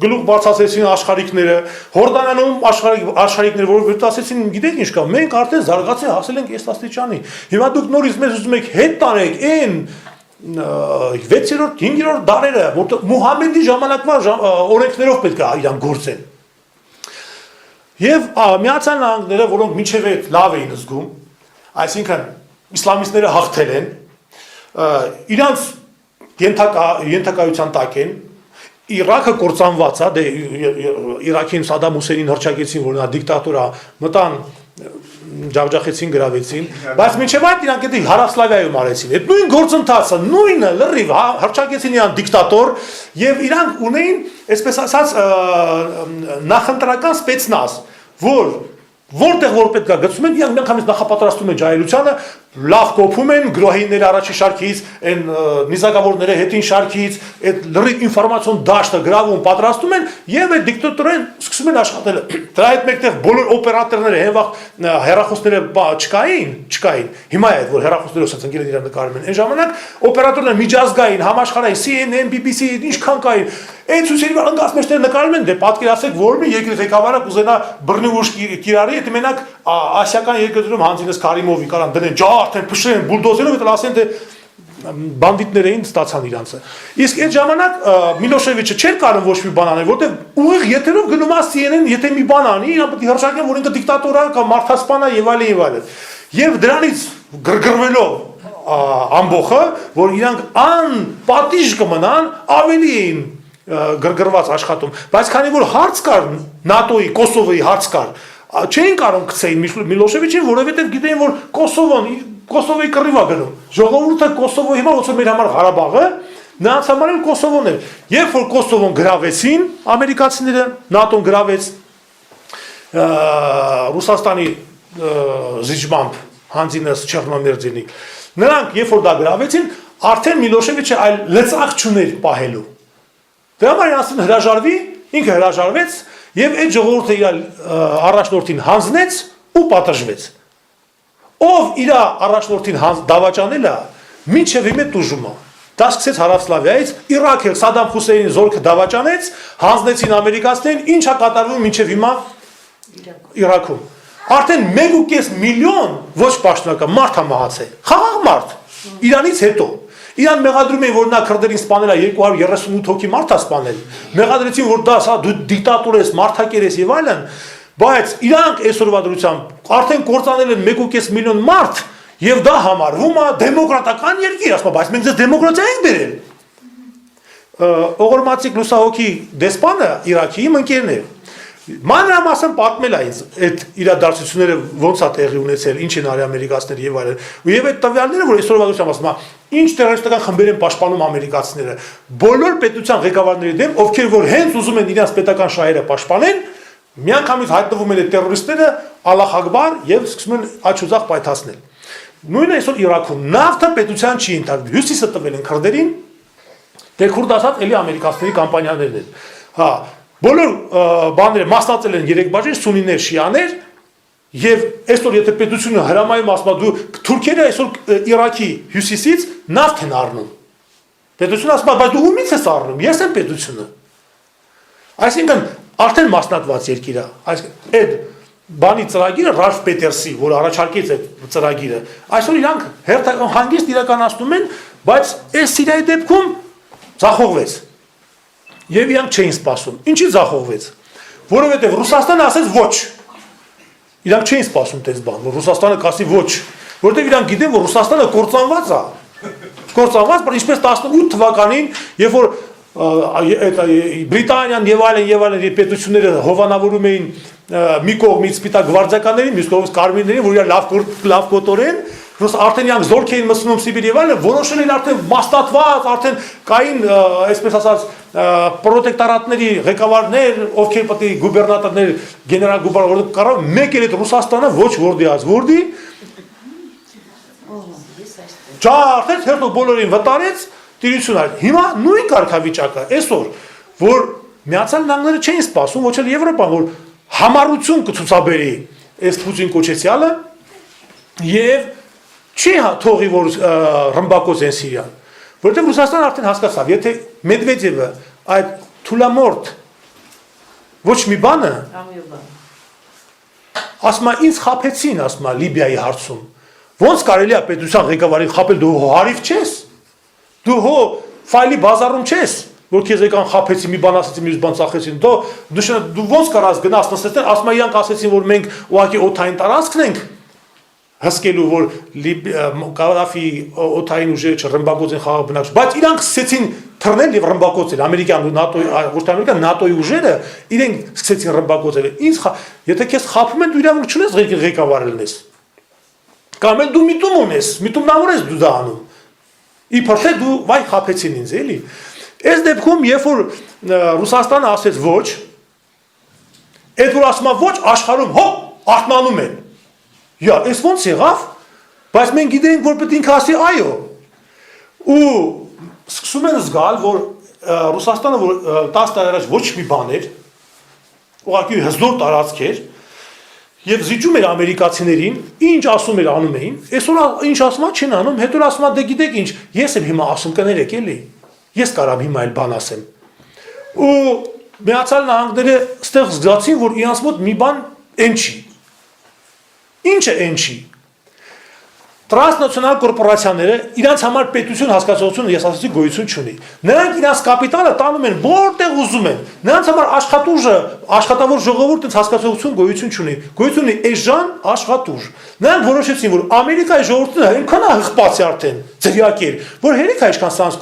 գլուխ բարձրացրեցին աշխարհիկները, Հորդանանում աշխարհիկները, որ ասեցին, գիտեք ինչ կա, մենք արդեն զարգացել հասել ենք այս աստիճանի։ Հիմա դուք նորից մեզ ուզում եք հետ տանեք այն 6-րդ, 5-րդ դարերը, որտեղ Մուհամեդի ժամանակվա օրենքներով պետք է իրան գործեն։ Եվ Միացյալ Նահանգները, որոնք մինչև այդ լավ էին զգում, այսինքն իսլամիստները հաղթել են, իրանց ենթակայության տակ են, Իրաքը կործանված է, դե Իրաքին Սադամ Հուսեյնին հռչակեցին, որ նա դիկտատոր է, մտան ջախջախեցին, գրավեցին, բայց մինչև այդ իրանք դա Հարավսլավիայում արեցին։ Այդ նույն գործընթացը, նույնը լրիվ հռչակեցին իրան դիկտատոր եւ իրանք ունեին, այսպես ասած, նախընտրական սպեցնազ, որտեղ որ պետք է գցում են, իրանք միանգամից նախապատրաստում են ջահելությանը, լավ կոփում են գրոհիները առաջի շարքից, այն նիզակավորները հետին շարքից, այդ լրիվ ինֆորմացիոն դաշտը գրավում, պատրաստում են եւ այդ դիկտատորեն սկսում են աշխատել։ Դրա հետ մեկտեղ բոլոր օպերատորները հենվաղ հեռախոսները չկային։ Հիմա է որ հեռախոսները ասած ընկերներ իրար նկարում են։ Այն ժամանակ օպերատորները միջազգային, համաշխարհային, CNN, BBC, ինչքան կային։ Այդ ցույցերի վրա ընկած մեջտեղ նկարում են, դե պատկերացեք, որ մի երկրի ղեկավարը կուզենա բռնի ուժ կիրառի, այդ մենակ ասիական երկրներում Հանձինես Քարիմովի կարան դնեն արդեն փշրեն բուլդոզերով դա ասեն թե բանդիտներ էին ստացան իրանցը։ Իսկ այդ ժամանակ Միլոշևիչը չէր կարող ոչ մի բան անել, որտեղ ուղիղ եթերով գնում է CNN, եթե մի բան անի, իրան պետք է հրճակեն, որ ինքը դիկտատոր է կամ մարդասպան է եւ այլն։ Եվ դրանից գրգռվելով ամբողը, որ իրանք անպատիժ կմնան, ավելի էին գրգռված աշխատում, բայց քանի որ հարց կար ՆԱՏՕ-ի, Կոսովոյի հարց կար, չէին կարող գցեին Միլոշևիչին, որովհետև գիտեին, որ Կոսովոյի կռիվ է գնում։ Ժողովուրդը Կոսովո հիմա ոնց որ մեր համար Ղարաբաղը, նրանց համար էլ Կոսովոն էր։ Երբ որ Կոսովոն գրավեցին, ամերիկացիները, ՆԱՏՕ-ն գրավեց Ռուսաստանի զիջմամբ Հանձինես Չեռնոմերձինի։ Նրանք երբ որ դա գրավեցին, արդեն Միլոշևիչը այլ լծակ չուներ պահելու։ Դրա համար ասեն հրաժարվի, ինքը հրաժարվեց եւ այդ ժողովուրդը իր առաջնորդին հանձնեց ու պատժվեց։ Ով իր առաջնորդին դավաճանել է, մինչև հիմա տուժում է։ Դա սկսեց Հարավսլավիայից, Իրաքը Սադամ Հուսեյնի զորքը դավաճանեց, հանձնեցին ամերիկացիներին, ինչ է կատարվում մինչև հիմա Իրաքում։ Արդեն 1.5 միլիոն ոչ պաշտոնական մարդ է մահացել։ Խաղաղ մարդ։ Իրանից հետո Իրան մեղադրում էին, որ նա քրդերին սպանել է 238 հոգի մարդ է սպանել։ Մեղադրեցին, որ դա սա դու դիկտատոր ես, մարդակեր ես եւ այլն, բայց իրանք այսօրվա դրությամբ արդեն կործանել են 1.5 միլիոն մարդ եւ դա համարվում է դեմոկրատական երկիր, ասում, բայց մենք ձեզ դեմոկրատիա ենք բերել։ Օղորմացիկ լուսահոգի դեսպանը Իրաքի իմ ընկերն է։ Մանրամասն պատմել է ինձ այդ իրադարձությունները ոնց է տեղի ունեցել, ինչ են արել ամերիկացիները եւ այլն։ Եվ այդ տվյալները, որ այսօրվա դրությամբ ասում է, ինչ տերորիստական խմբեր են պաշտպանում ամերիկացիները, բոլոր պետության ղեկավարների դեմ, ովքեր որ հենց ուզում են իրենց պետական շահերը պաշտպանեն, միանգամից հայտնվում են այդ տերորիստները, Ալլահ Ակբար եւ սկսում են աչուձախ պայթացնել։ Նույնը այսօր Իրաքում նավթը պետության չի ընդհանրում, հյուսիսը տվել են քրդերին, դե քուրդ ասած էլի ամերիկացիների կամպանիաներն են։ Հա, բոլոր բաները մասնացել են 3 բաժին, սունիներ, շիաներ, եւ այսօր եթե պետությունը հրամայում ասում դու թուրքերը այսօր Իրաքի հյուսիսից նավթ են առնում։ Պետությունը ասում է, բայց դու ումից ես առնում, ես եմ պետությունը։ Այսինքն արդեն մասնատված երկիր է։ Այսինքն այդ բանի ծրագիրը Ռալֆ Պետերսի, որ առաջարկեց այդ ծրագիրը, այսօր իրանք հանգիստ իրականացնում են, բայց այս Սիրիայի դեպքում ձախողվեց։ Եվ իրանք չէին սպասում։ Ինչի ձախողվեց։ Որովհետև Ռուսաստանը ասեց ոչ։ Իրանք չէին սպասում դες բան, որ Ռուսաստանը կասի ոչ, որովհետև իրանք գիտեն, որ Ռուսաստանը կործանված է։ Կործանված, բայց ինչպես 18 թվականին, երբ որ Բրիտանիան եւ այլն պետությունները հովանավորում էին մի կողմից սպիտակ գվարդիականներին, մյուս կողմից կարմիրներին, որ իրար լավ կոտորեն, արդեն իրանք զորք էին մտցնում Սիբիր եւ այլն, որոշել են արդեն մասնատված, արդեն կային, այսպես ասած, պրոտեկտորատների ղեկավարներ, ովքեր պետք է գուբերնատորներ, գեներալ գուբերնատոր կարող մեկ էլ այդ Ռուսաստանը ոչ որդի ազգորդի, արդեն հետո բոլորին վտարեց, տիրություն այլ։ Հիմա նույն կարգավիճակը այսօր, որ Միացյալ Նահանգները չէին սպասում, ոչ էլ Եվրոպան, որ համառություն կցուցաբերի այս Պուտին կոչեցյալը եւ չի թողի որ ռմբակոց են Սիրիան, որովհետեւ Ռուսաստանը արդեն հասկացավ, եթե Մեդվեդևը այդ թուլամորտ ոչ մի բանը, ասма ինձ խափեցին, ասма Լիբիայի հարցում, ոնց կարելի է պետության ղեկավարին խափել, դու հարիվ չես, դու հո ֆայլի բազարում չես, որ քեզ եկան խափեցին, մի բան ասեցին, մյուս բան ծախեցին, դու ոնց կարաս գնաս նստես, ասма իրանք ասեցին, որ մենք ուղղակի օդային տարածքն ենք հսկելու, որ Կադաֆի օդային ուժերը ռմբակոծեն խաղաղ բնակչություն, բայց իրանք սկսեցին թռնել եւ ռմբակոծել, ամերիկյան ու ՆԱՏՕ-ի, ոչ թե ամերիկյան, ՆԱՏՕ-ի ուժերը իրենք սկսեցին ռմբակոծել, եթե քեզ խափում են, դու իրավունք չունես ղեկավարել ես, կամ էլ դու միտում ունես, միտումնավոր ես դու դա անում, իբր թե դու վայ խափեցին ինձ, էլի, այս դեպքում, երբ որ Ռուսաստանը ասեց ոչ, այդ որ ասում է ոչ, աշխարհում հո արթնանում են, այս ոնց եղավ, բայց մենք գիտենք, որ պետք է ինքը ասի այո, ու սկսում են զգալ, որ Ռուսաստանը, որ 10 տարի առաջ ոչ մի բան էր, ուղղակի հզոր տարածք էր, եւ զիջում էր ամերիկացիներին, ինչ ասում էր անում էին, այսօր ինչ ասում է չեն անում, հետո ասում է դե գիտեք ինչ, ես եմ հիմա ասում կներեք էլի, ես կարամ հիմա այլ բան ասեմ, ու Միացյալ Նահանգները ստեղ զգացին, որ իրանց մոտ մի բան են չի, ինչ է են չի, տրանսնացիոնալ կորպորացիաները իրանց համար պետություն հասկացողությունը ես ասացի գոյություն չունի, նրանք իրանց կապիտալը տանում են որտեղ ուզում են, նրանց համար աշխատուժը, աշխատավոր ժողովուրդ ինձ հասկացողություն գոյություն չունի, գոյություն ունի էժան աշխատուժ, նրանք որոշեցին, որ Ամերիկայի ժողովուրդը այնքան է հղպացի արդեն, ձրիակեր, որ հերիք է ինչքան սրանց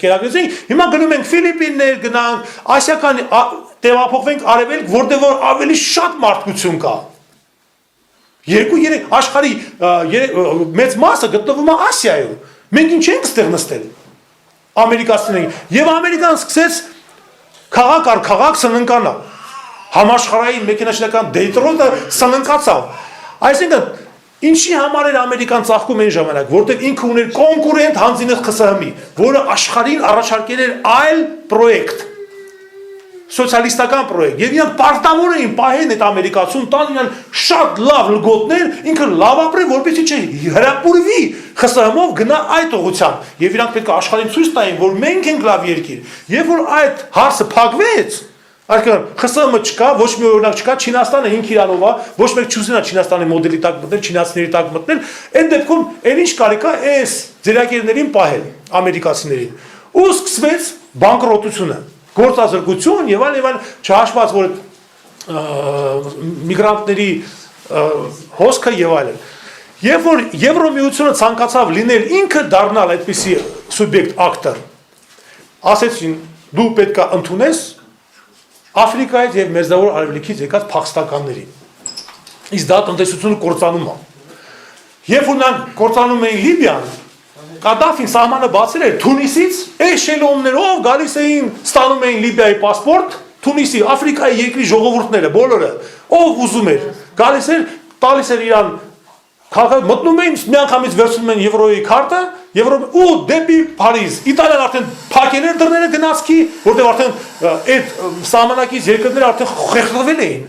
կերակրեցին, հիմա գնում ենք Ֆիլիպիններ, գնանք, ասիական տեղափոխվենք արևելք, որտեղ որ ավելի շատ մարդկություն կա, 2-3 աշխարհի մեծ մասը գտնվում է Ասիայում, մենք ինչ ենք ստեղ նստել, ամերիկացիներին, եւ Ամերիկան սկսեց քաղաք առ քաղաք սննկանալ, համաշխարհային մեքենաշինական Դեյտրոյթը սննկացավ, այսինքն ինչի համար էր Ամերիկան ծաղկում այն ժամանակ, որտեղ ինքը ուներ կոնկուրենտ հանձինը ԽՍՀՄ-ի, որը աշխարհին առաջարկել էր այլ պրոյեկտ, սոցիալիստական պրոյեկտ, եւ իրանք պարտավոր էին պահեն այդ ամերիկացուն տան իրան շատ լավ լգոտներ, ինքը լավ ապրի, որպեսզի չհրապուրվի ԽՍՀՄ-ով գնա այդ ուղղությամբ, եւ իրանք պետք է աշխարհին ցույց տային, որ մենք ենք լավ երկիր, երբ որ այդ հարցը փակվեց, այսինքն ԽՍՀՄ չկա, ոչ մի օրինակ չկա, Չինաստանը 5 իրանով է, ոչ մեկ չուզենա Չինաստանի մոդելի տակ մտնել, չինացիների տակ մտնել, այդ դեպքում էլ ինչ կարիք է այս ձերակերներին պահել ամերիկացիներին, ու սկսվեց բանկրոտությունը, գործազրկություն եւ այլն, չհաշված որ միգրանտների հոսքը եւ այլն, երբ որ Եվրոմիությունը ցանկացավ լինել ինքը դառնալ այդպիսի սուբյեկտ ակտոր, ասեցին դու պետք է ընդունես Աֆրիկայից եւ Մերձավոր Արևելքից եկած փախստականներին, իսկ դա տնտեսությունը կործանում է, երբ որ նրանք կործանում էին Լիբիան, Կադաֆին սահմանը բացել էր Թունիսից, էշելոններով գալիս էին, ստանում էին Լիբիայի պասպորտ, Թունիսի, Աֆրիկայի երկրի ժողովուրդները, բոլորը, ով ուզում էր, գալիս էր, տալիս էր իրան, մտնում էին, միանգամից վերցնում են Եվրոյի քարտը, ու դեպի Փարիզ, Իտալիան արդեն փակել էր դռները գնացքի, որտեղ արդեն այդ սահմանակից երկրները արդեն խեղդվել էին,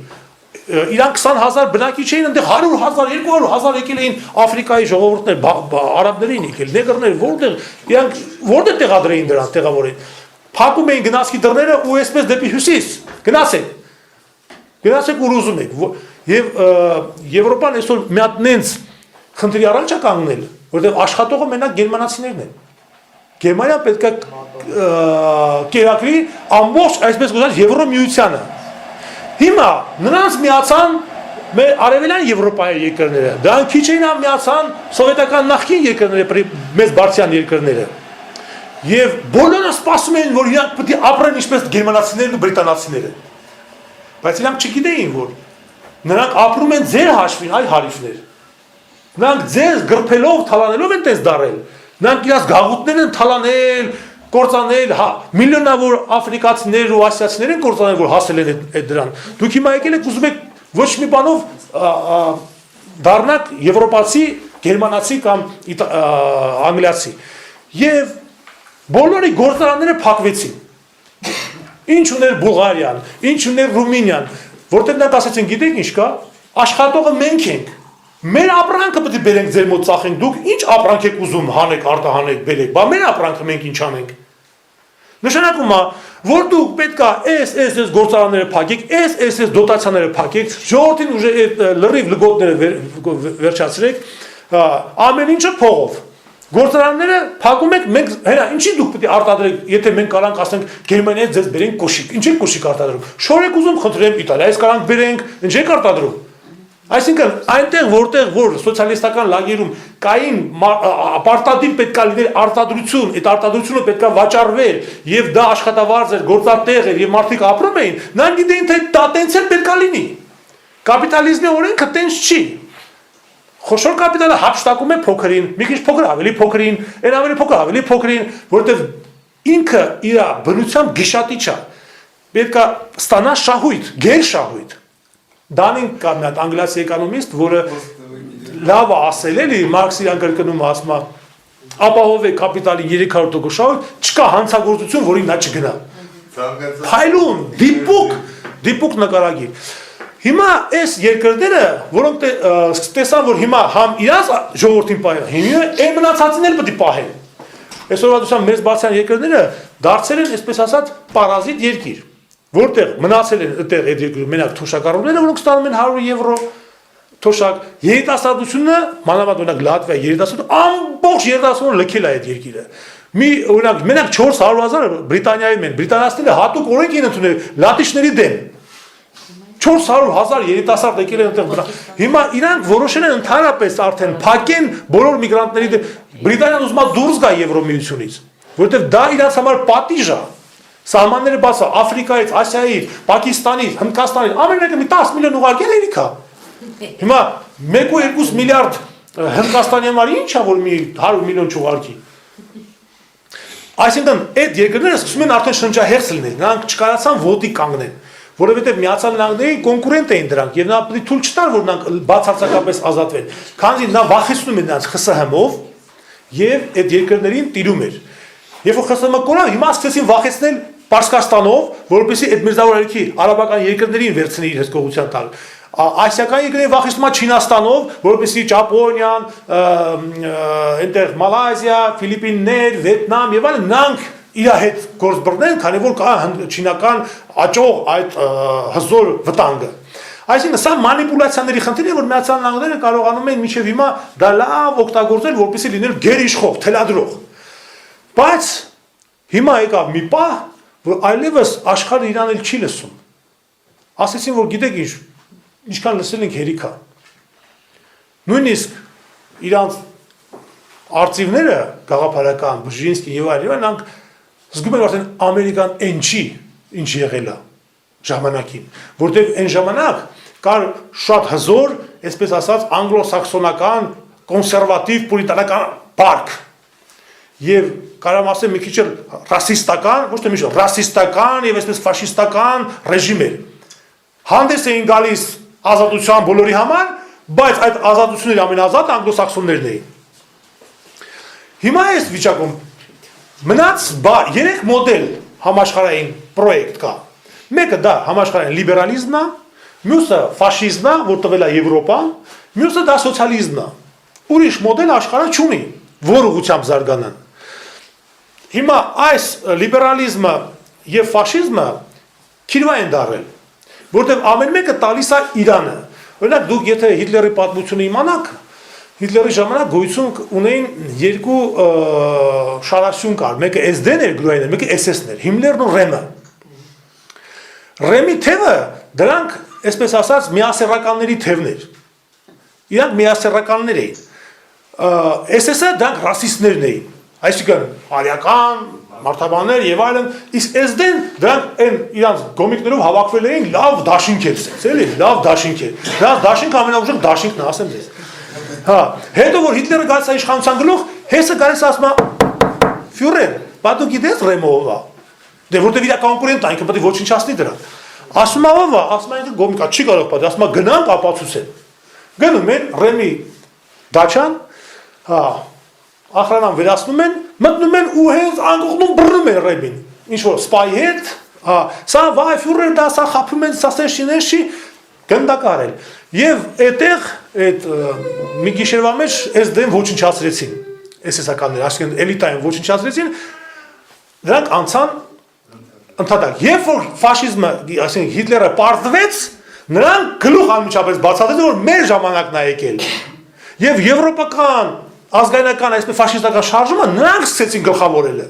իրանք 20,000 բնակիչ էին, այնտեղ 100,000, 200,000 եկել էին Աֆրիկայի ժողովուրդներ, արաբներ էին եկել, նեգրներ, որտեղ տեղադրել էին դրանց, տեղավորել, փակում էին գնացքի դռները ու այսպես դեպի հյուսիս, գնացեք ուր ուզում եք, եւ Եվրոպան այսօր մի հատ նենց խնդրի առաջ է կանգնել, որտեղ աշխատողը մենակ գերմանացիներն են, Գերմանիան պետք է կերակրի ամբողջ այսպես կոչված Եվրոմիությանը. Հիմա նրանց միացան մեր արևելյան Եվրոպայի երկրները, դրանք քիչ էին միացան սովետական նախկին երկրները, մեծ բարձրյան երկրները, եւ բոլորը սպասում էին, որ իրանք պետք է ապրեն ինչպես գերմանացիներն ու բրիտանացիները, բայց իրանք չգիտեին, որ նրանք ապրում են ձեր հաշվին, այլ հարիվներ, նրանք ձեր գրփելով, թալանելով են տես դարել, նրանք իրաց գաղութներ են թալանել, կործանել, միլիոնավոր աֆրիկացիներ ու ասիացիներ են կործանել, որ հասել են այդ դրան, դուք հիմա եկել եք ուզում եք ոչ մի բանով դառնաք եվրոպացի, գերմանացի կամ անգլիացի, եւ բոլորի գործարանները փակվեցին, ինչ ուներ Բուլղարիան, ինչ ուներ Ռումինիան, որտեղ նրանք ասացին, գիտեք ինչ կա, աշխատողը մենք ենք, մեր ապրանքը պետք է բերենք ձեր մոտ ծախենք, դուք ինչ ապրանք եք ուզում հանեք, արտահանեք, բերեք, բա մեր ապրանքը մենք ինչ անենք, Նշանակում է, որ դուք պետք է այս գործարանները փակեք, այս դոտացիաները փակեք, ժողովրդին ուժ լրիվ լգոտները վերջացրեք, ամեն ինչը փողով։ Գործարանները փակում եք, մենք հենա ինչի դուք պետք է արտադրեք, եթե մենք կարանք ասենք Գերմանիայից ձեզ բերենք կոշիկ, ինչի կոշիկ արտադրում։ Շորեք ուզում խնդրեմ Իտալիայից կարանք բերենք, ինչ եք արտադրում։ Այսինքն այնտեղ որտեղ որ սոցիալիստական լագերում կային պարտադիր պետք է լիներ արտադրություն, այդ արտադրությունը պետք է վաճառվեր եւ դա աշխատավարձ էր, գործատեղ էր եւ մարդիկ ապրում էին, նրանք գիտեին թե դա տենց էլ պետք է լինի։ Կապիտալիզմի օրենքը տենց չի։ Խոշոր կապիտալը հափշտակում է փոքրին, մի քիչ փոքր ավելի փոքրին, այն ավելի փոքր ավելի փոքրին, որտեղ ինքը իր բնությամբ գիշատիչ է։ Պետք է ստանա շահույթ, գեր շահույթ։ Դանին կա մի հատ անգլիացի էկոնոմիստ, որը լավ ասել էլի, Մարքսի անկրկնում ասում է, ապահով է կապիտալի 300% շահույթ, չկա հանցագործություն, որին նա չգնա։ Փայլուն, դիպուկ նկարագիր։ Հիմա այս երկրները, որոնք տեսան, որ հիմա համ իրաց ժողովրդին պահել, հիմա այն մնացածին էլ պետք է պահեն։ Այսօրվա դուսան մեծ բարձրան երկրները դարձել են, այսպես ասած, պարազիտ երկիր, որտեղ մնացել են այդտեղ այդ երկրում մենակ թոշակառուները, որոնք ստանում են 100 եվրո թոշակ, երիտասարդությունը, մանավանդ օրինակ Լատվիա երիտասարդությունը ամբողջ երիտասարդությունը լքել է այդ երկիրը։ Մի օրինակ մենակ 400,000 Բրիտանիայում են, բրիտանացիները հատուկ օրենք են ընդունել լատիշների դեմ։ 400,000 երիտասարդ եկել են այնտեղ։ Հիմա իրանք որոշել են ընդհանրապես արդեն փակեն բոլոր միգրանտների դեմ։ Բրիտանիան ուզում է դուրս գա Եվրոմիությունից, որովհետև դա իրանց համար պատիժ է։ Սահմանները բացա Աֆրիկայից, Ասիայից, Պակիստանից, Հնդկաստանից, ամեն մեկը մի 10 միլիոն ուղարկել երիքա։ Հիմա 1.2 միլիարդ Հնդկաստանի համար ի՞նչ է, որ մի 100 միլիոն չուղարկի։ Այսինքն այդ երկրները սկսում են արդեն շնչահեղձ լինել, նրանք չկարողացան ոտի կանգնեն, որովհետև Միացյալ Նահանգների կոնկուրենտ էին դրանք եւ նա պետք է թույլ չտար, որ նրանք բացարձակապես ազատվեն, քանզի նա վախեցնում էր նրանց ԽՍՀՄ-ով եւ այդ երկրներին տիրում էր։ Երբ որ ԽՍՀՄ կորավ, հիմա սկսեցին վախեցնել Պարսկաստանով, որովհետեւ այդ Միրզավոր Արիքի արաբական երկրներին վերցնի իր հսկողության տալ։ Ասիական երկրների վախեցնում է Չինաստանով, որովհետեւ Ճապոնիան, այնտեղ Մալայզիա, Ֆիլիպիններ, Վիետնամ եւ այլն նրանք իր հետ գործ բռնեն, քանի որ կա չինական աճող այդ հզոր վտանգը։ Այսինքն սա մանիպուլյացիաների խնդիր է, որ Միացյալ Նահանգները կարողանում են մինչև հիմա դա լավ օգտագործել, որպեսզի լինել գերիշխող, թելադրող։ Բայց հիմա եկավ մի պահ, որ այլևս աշխարհը իրան էլ չի լսում։ Ասեցին, որ գիտեք ինչ, ինչքան լսել ենք հերիքա։ Նույնիսկ իրանց արծիվները, գաղափարական, Բժինսկի եւ այլն, զգում են արդեն Ամերիկան այն չի, ինչ եղել է ժամանակին, որտեղ այն ժամանակ կար շատ հզոր, այսպես ասած, անգլոսաքսոնական, կոնսերվատիվ, պուրիտանական պարկ եւ կարամ ասեմ մի քիչ ռասիստական, ոչ թե մի քիչ ռասիստական եւ այսպես ֆաշիստական ռեժիմ էր։ Հանդես էին գալիս ազատության բոլորի համար, բայց այդ ազատությունների ամենազատ անգլոսաքսոններն էին։ Հիմա այս վիճակում մնաց 3 մոդել համաշխարհային պրոյեկտ կա։ Մեկը դա համաշխարհային լիբերալիզմն է, մյուսը ֆաշիզմն է, որ տվել է Եվրոպան, մյուսը դա սոցիալիզմն է։ Ուրիշ մոդել աշխարհը չունի, որ ուղղությամբ զարգանան։ Հիմա այս լիբերալիզմը եւ ֆաշիզմը քիրվա են դարել, որտեղ ամեն մեկը տալիս է Իրանը։ Օրինակ դուք եթե Հիտլերի պատմությունը իմանաք, Հիտլերի ժամանակ գոյություն ունեին երկու շարասյուն կար, մեկը SD-ն էր գրոյին, մեկը SS-ն էր, Հիմլերն ու Ռեմը։ Ռեմի թևը դրանք, այսպես ասած, միասեռականների թևներ։ Իրանք միասեռականներ էին։ SS-ը դրանք ռասիստներն էին, այսինքն արիական, մարդաբաններ եւ այլն, իսկ SD-ն դրանք այն իրանք գոմիկներով հավաքվել էին լավ դաշինքեր, էլի, լավ դաշինքեր։ Դա դաշինք ամենաուժեղ դաշինքն է, ասեմ ձեզ։ Հա, հետո որ Հիտլերը գալիս է իշխանության գլուխ, հեսը գալիս ասում է Ֆյուրեր, բա դու գիտես Ռեմը ով է։ Դե որտեվ իր կոնկուրենտն է, ինքը պետք է ոչնչացնի դրան։ Ասում է ով է, ասում է ինքը գոմիկա չի կարող պատահել, ասում է գնանք ապացուցեն։ Գնում են Ռեմի դաչան, հա, ախրանան վերացնում են, մտնում են ու հենց անկողնում բռնում են Ռեմին։ Ինչ որ սպայի հետ, հա, սա վայ Ֆյուրեր դա սա խափում են, սա սեշինեշի գնդակարել։ Եվ այդտեղ այդ մի գիշերվա մեջ SD-ն ոչնչացրեցին, SS-ականները, այսինքն էլիտային ոչնչացրեցին, նրանք անցան ընդհանրակ, երբ որ ֆաշիզմը, այսինքն Հիտլերը պարտվեց, նրանք գլուխ անմիջապես բացատրեցին, որ մեր ժամանակն է եկել։ Եվ եվրոպական, ազգայնական, այսպես ֆաշիստական շարժումը նրանք սկսեցին գլխավորելը։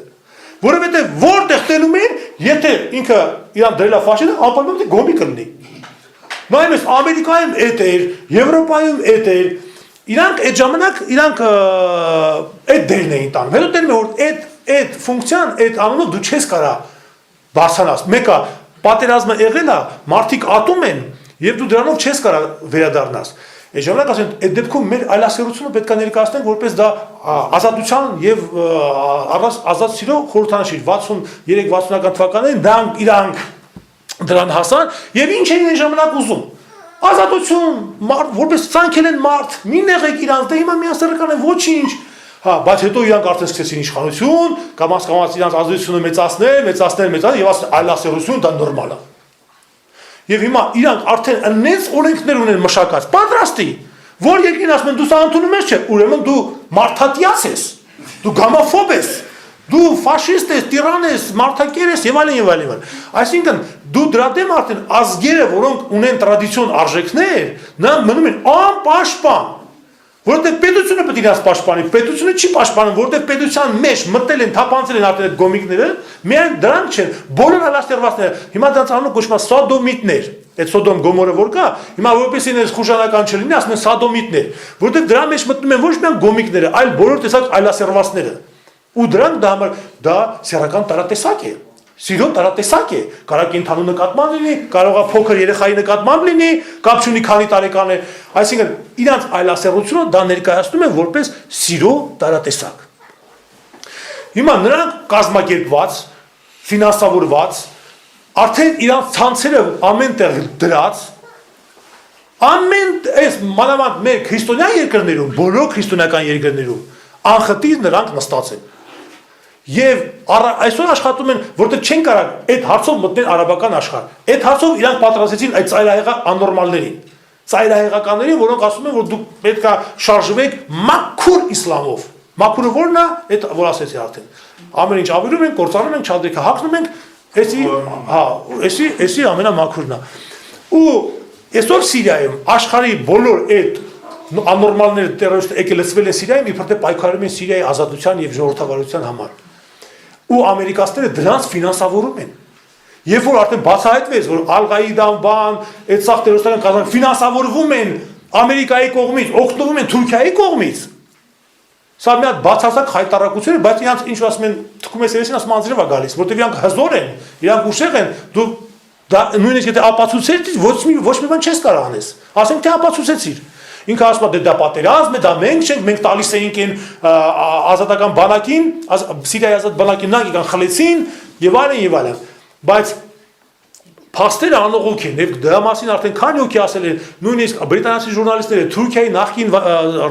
Որովհետև որտեղ տենում են, եթե ինքը իրան դրել է ֆաշիզմը, անպայման գոմի կլինի։ Նույնիսկ Ամերիկայում էդ էր, Եվրոպայում էդ էր, իրանք այդ ժամանակ իրանք այդ դերն էին տանում։ Հետո տենում է որ այդ ֆունկցիան, այդ անունով դու չես կարա բարձրանաս։ Մեկը պատերազմը եղել է, մարդիկ ատում են, եւ դու դրանով չես կարա վերադառնաս։ Այդ ժամանակ ասեն, այդ դեպքում մեր այլասերությունը պետք է ներկայացնենք որպես դա ազատության եւ ազատ սիրո խորհրդանշի 63-60-ական թվականներին իրանք դրան հասան եւ ինչ էին այն ժամանակ ուզում։ Ազատություն, որպես ցանկել են մարդ, մի նեղեք իրանք, դե հիմա միասեռական է ոչինչ։ Հա, բայց հետո իրանք արդեն սկսեցին իշխանություն, կամաց իրանք ազդեցությունը մեծացնել եւ ասել այլասերություն դա նորմալ է։ Եվ հիմա իրանք արդեն այնպես օրենքներ ունեն մշակած, պատրաստի, որ երկին ասում են դու սա ընդունում ես, չէ, ուրեմն դու մարդատյաց ես, դու գամաֆոբ ես, դու ֆաշիստ ես, տիրան ես, մարդակեր ես եւ այլն եւ այլն։ Այսինքն դու դրա դեմ արդեն ազգերը, որոնք ունեն տրադիցիոն արժեքներ, նրանք մնում են անպաշտպան։ Որովհետև պետությունը պետք է իրաց պաշտպանի, պետությունը չի պաշտպանում, որովհետև պետության մեջ մտել են, թափանցել են արդեն այդ գոմիկները, միայն դրանք չեն, բոլոր այլասերվածները, հիմա դրանց անունը կոչվում է սոդոմիտներ, այդ Սոդոմ Գոմորը որ կա, հիմա որպեսզի ինձ խուժանական չլինի, ասում են սոդոմիտներ, որովհետև դրա մեջ մտնում են ոչ միայն գոմիկները, այլ բոլոր տեսակ այլասերվածները, ու դրանք դա սեռական տարատեսակ է։ Սիրո տարատեսակ է, կարող է կենթանու նկատմամբ լինի, կարող է փոքր երեխայի նկատմամբ լինի, կապ չունի քանի տարեկան է, այսինքն իրանց այլասերությունը դա ներկայացնում են որպես սիրո տարատեսակ։ Հիմա նրանք կազմակերպված, ֆինանսավորված, արդեն իրանց ցանցերը ամենտեղ դրած, ամեն այս մանավանդ մեր քրիստոնյա երկրներում, բոլոր քրիստոնեական երկրներում անխտիր նրանք նստած են։ Եվ այսօր աշխատում են, որտեղ չեն կարող այդ հարցով մտնել արաբական աշխարհ։ Այդ հարցով իրանք պատրաստեցին այդ ծայրահեղական աննորմալներին, ծայրահեղականներին, որոնք ասում են, որ դուք պետք է շարժվեք մաքուր իսլամով։ Մաքուրը ո՞րն է, այդ որ ասեցի արդեն։ Ամեն ինչ ավիրում ենք, կործանում ենք, չադրիքը հագնում ենք, էսի ամենամաքուրն է։ Ու այսօր Սիրիայում աշխարհի բոլոր այդ աննորմալները տերորիստը եկել լցվել են Սիրիայում, իբր թե պայքարում են Սիրիայի ազատության եւ ժողովրդավարության համար։ Ու ամերիկացիները դրանց ֆինանսավորում են։ Երբ որ արդեն բացահայտվեց, որ Ալ-Ղաիդան բան, այդ սաղ տերորիստական կազմակերպությունները ֆինանսավորվում են Ամերիկայի կողմից, օգտվում են Թուրքիայի կողմից։ Սա մի հատ բացասակ խայտարակություն է, բայց իրանք ինչ ասում են, թքում է սերեսին ասում անձրև է գալիս, որտեղ իրանք հզոր են, իրանք ուշեղ են, դու դա նույնիսկ եթե ապացուցեցիր, ոչ մի բան չես կարող անես։ Ասենք թե ապացուցեցիր։ Ինքը ասում է դա պատերազմ է, դա մենք չենք, մենք տալիս էինք այն ազատական բանակին, Սիրիայի ազատ բանակին նրանք եկան խլեցին եւ այլն, բայց փաստերը անողոք են, եւ դրա մասին արդեն քանի հոգի ասել են, նույնիսկ բրիտանացի ժուրնալիստները, Թուրքիայի նախկին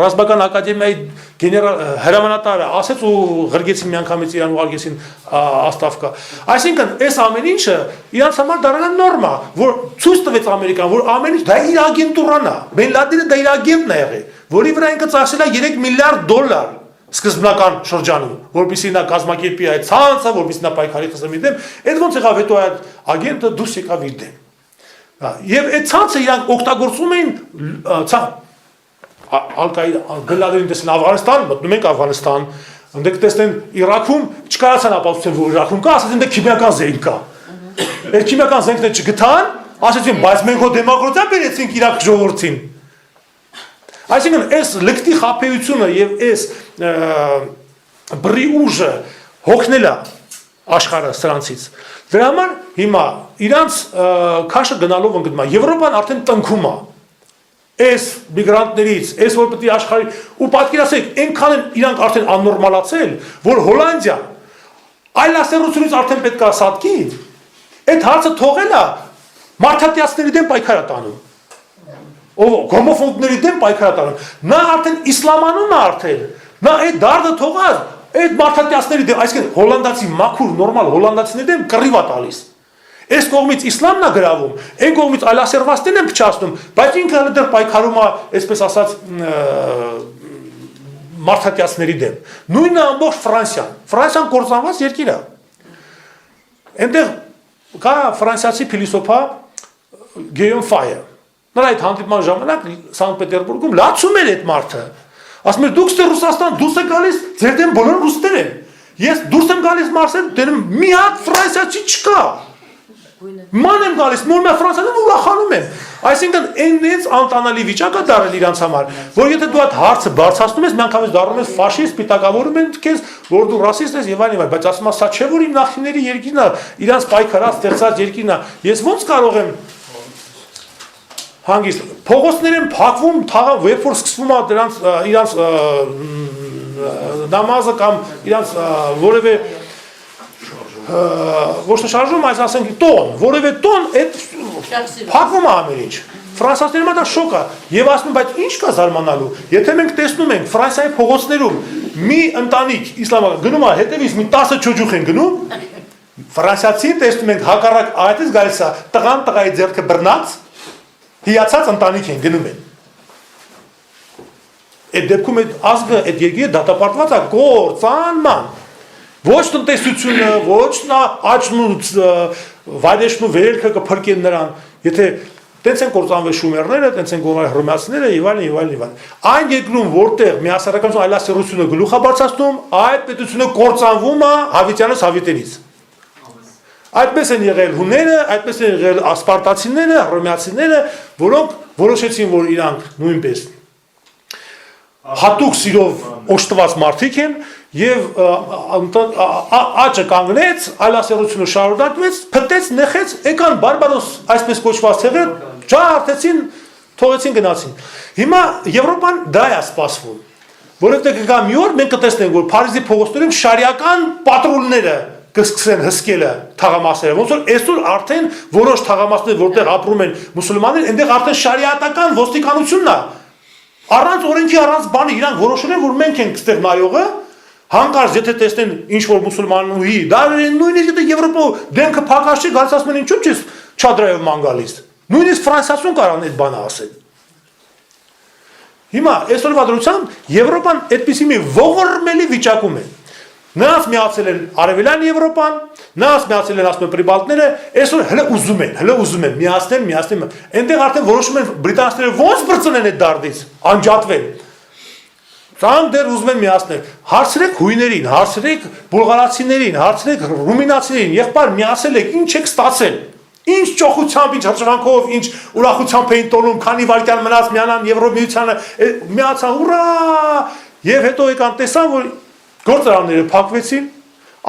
ռազմական ակադեմիայի գեներալ հրամանատարը ասեց ու ղրգեցին միանգամից իրան ուղարկեցին Աստավկա։ Այսինքն այս ամեն ինչը իրանց համար դառել է նորմա, որ ցույց տվեց Ամերիկան, որ ամեն ինչ դա իր ագենտուրան է, Բեն Լադենը դա իր ագենտն է եղել, որի վրա ինքը ծախսել է $3 միլիարդ սկզբնական շրջանում, որպեսզի նա կազմակերպի այդ ցանցը, որպեսզի նա պայքարի խզմի դեմ, այդ ոնց եղավ հետո այդ ագենտը դուրս եկավ իր դեմ։ Եվ այդ ցանցը իրանք օգտագործում էին Ալ-Կաիդա գլադերին տեսնեն Աֆղանստան, մտնում ենք Աֆղանստան, այնտեղ տեսնեն Իրաքում, չկարողացան ապացուցել, որ Իրաքում կա, ասեցին դե քիմիական զենք կա։ Այդ քիմիական զենքները չգտան, ասեցին, բայց մենք հո դեմոկրատիա բերեցինք Իրաք ժողովրդին։ Այսինքն այս լկտի խաբեությունը եւ այս բռի ուժը հոգնել է աշխարհը սրանցից։ Դրա համար հիմա իրանց քաշը գնալով ընկնում է։ Եվրոպան արդեն տնքում է։ Այս միգրանտներից, այս որ պետք է աշխարհի ու պատկերացեք, այնքան են իրանք արդեն աննորմալացել, որ Հոլանդիա այլասերությունից արդեն պետք է սատկի։ Այդ հարցը թողել է մարդատյացների դեմ պայքար տանում։ Ով գոմոֆոբների դեմ պայքարատանում, նա արդեն իսլամանում է արդեն, նա այդ դարդը թողած, այդ մարդատյացների դեմ, այսինքն հոլանդացի մաքուր, նորմալ հոլանդացիների դեմ կռիվ է տալիս։ Այս կողմից իսլամն է գրավում, այն կողմից այլասերվածներն են փչացնում, բայց ինքը հələ դեռ պայքարում է, այսպես ասած, մարդատյացների դեմ։ Նույնը ամբողջ Ֆրանսիան կործանված երկիր է։ Այնտեղ կա ֆրանսիացի փիլիսոփա Գեյոմ Ֆայը։ Նրա այդ հանդիպման ժամանակ Սանկտ Պետերբուրգում լացում էր այդ մարդը։ Ասում էր դուք ստե Ռուսաստան դուրս եք գալիս, ձեր դեմ բոլոր ռուսներ են։ Ես դուրս եմ գալիս Մարսել, դերում մի հատ ֆրանսիացի չկա։ Ման եմ գալիս, մոլ մե Ֆրանսիան ուրախանում եմ։ Այսինքն այնպես անտանալի վիճակ է դարել իրանց համար, որ եթե դու այդ հարցը բարձրացնում ես, միանգամից դառնում ես ֆաշիստ, պիտակավորում են քեզ, որ դու ռասիստ ես եւ այլն, բայց ասում ես, սա չէ որ իմ նախնիների երկիրն է, իրանց պայքարած ստեղծած երկիրն է։ Ես ո՞նց կարող եմ հանգիստ փողոցներ են փակվում, երբ որ սկսվում է դրանց իրանց նամազը կամ իրանց որևէ ոչ թե շարժում, այս ասենք տոն, որևէ տոն այդ փակվում է ամեն ինչ։ Ֆրանսիացիների մոտ շոկ է եւ ասում բայց ինչ կա զարմանալու, եթե մենք տեսնում ենք Ֆրանսիայի փողոցներում մի ընտանիք իսլամական գնում է հետևից մի 10 չոջուխ են գնում, ֆրանսիացին տեսնում ենք հակառակ այդպես գալիս է տղան տղայի ձեռքը բռնած հիացած ընտանիք են գնում են։ Այդ դեպքում այդ ազգը, այդ երկիրը դատապարտված է կործանման։ Ոչ տնտեսությունը, ոչ նա աճն ու վայրեջն ու վերելքը կփրկեն նրան, եթե տենց են կործանվել շումերները, տենց են գոռալ հռոմեացիները եւ այլն եւ այլն եւ այլն։ Այն երկրում, որտեղ միասեռականություն այլասեռությունը գլուխ է բարձրացնում, այդ պետությունը կործանվում է հավիտյանից հավիտենից։ Այդպես են եղել հուները, այդպես են եղել ասպարտացիները, հռոմեացիները, որոնք որոշեցին, որ իրանք նույնպես հատուկ սիրով օժտված մարդիկ են եւ աճը կանգնեց, այլասեռությունը շարունակվեց, փտեց, նեղեց, եկան բարբարոս այսպես կոչված ցեղեր, ջարդեցին, թողեցին գնացին։ Հիմա Եվրոպան դա է սպասվում, որովհետեւ կգա մի օր մենք կտեսնենք, որ Փարիզի փողոցներում շարիական պատրուլները կսկսեն հսկելը թաղամասերը, ոնց որ այսօր արդեն որոշ թաղամասներ, որտեղ ապրում են մուսուլմաններ, այնտեղ արդեն շարիատական ոստիկանությունն է։ Առանց օրենքի, առանց բանի իրանք որոշել են, որ մենք ենք ստեղ նայողը, հանկարծ եթե տեսնեն ինչ որ մուսուլմանուհի, դա նույնիսկ եթե Եվրոպա դեմքը փակած չի, գալիս ասում են ինչու՞ չես չադրայով ման գալիս։ Նույնիսկ Ֆրանսիացուն կարան այդ բանը ասել։ Հիմա այսօրվա դրությամբ Եվրոպան այդպիսի մի ողորմելի վիճակում է։ Նրանց միացել են Արևելյան Եվրոպան, նրանց միացել են ասում են Պրիբալտները, այսօր հələ ուզում են միացնել։ Այնտեղ արդեն որոշում են բրիտանացիները ոնց բրծնեն այդ դարդից, անջատվեն։ Սրանք դեռ ուզում են միացնել։ Հարցրեք հույներին, հարցրեք բուլղարացիներին, հարցրեք ռումինացիներին, եղբայր միացել եք, ինչ եք ստացել։ Ինչ ճոխությամբ, ինչ հրճվանքով, ինչ ուրախությամբ էին տոնում, քանի վայրկյան մնաց միանան Եվրոմիությանը, միացան, ուրա։ Եվ հետո եկան տեսան, որ գործարանները փակվեցին,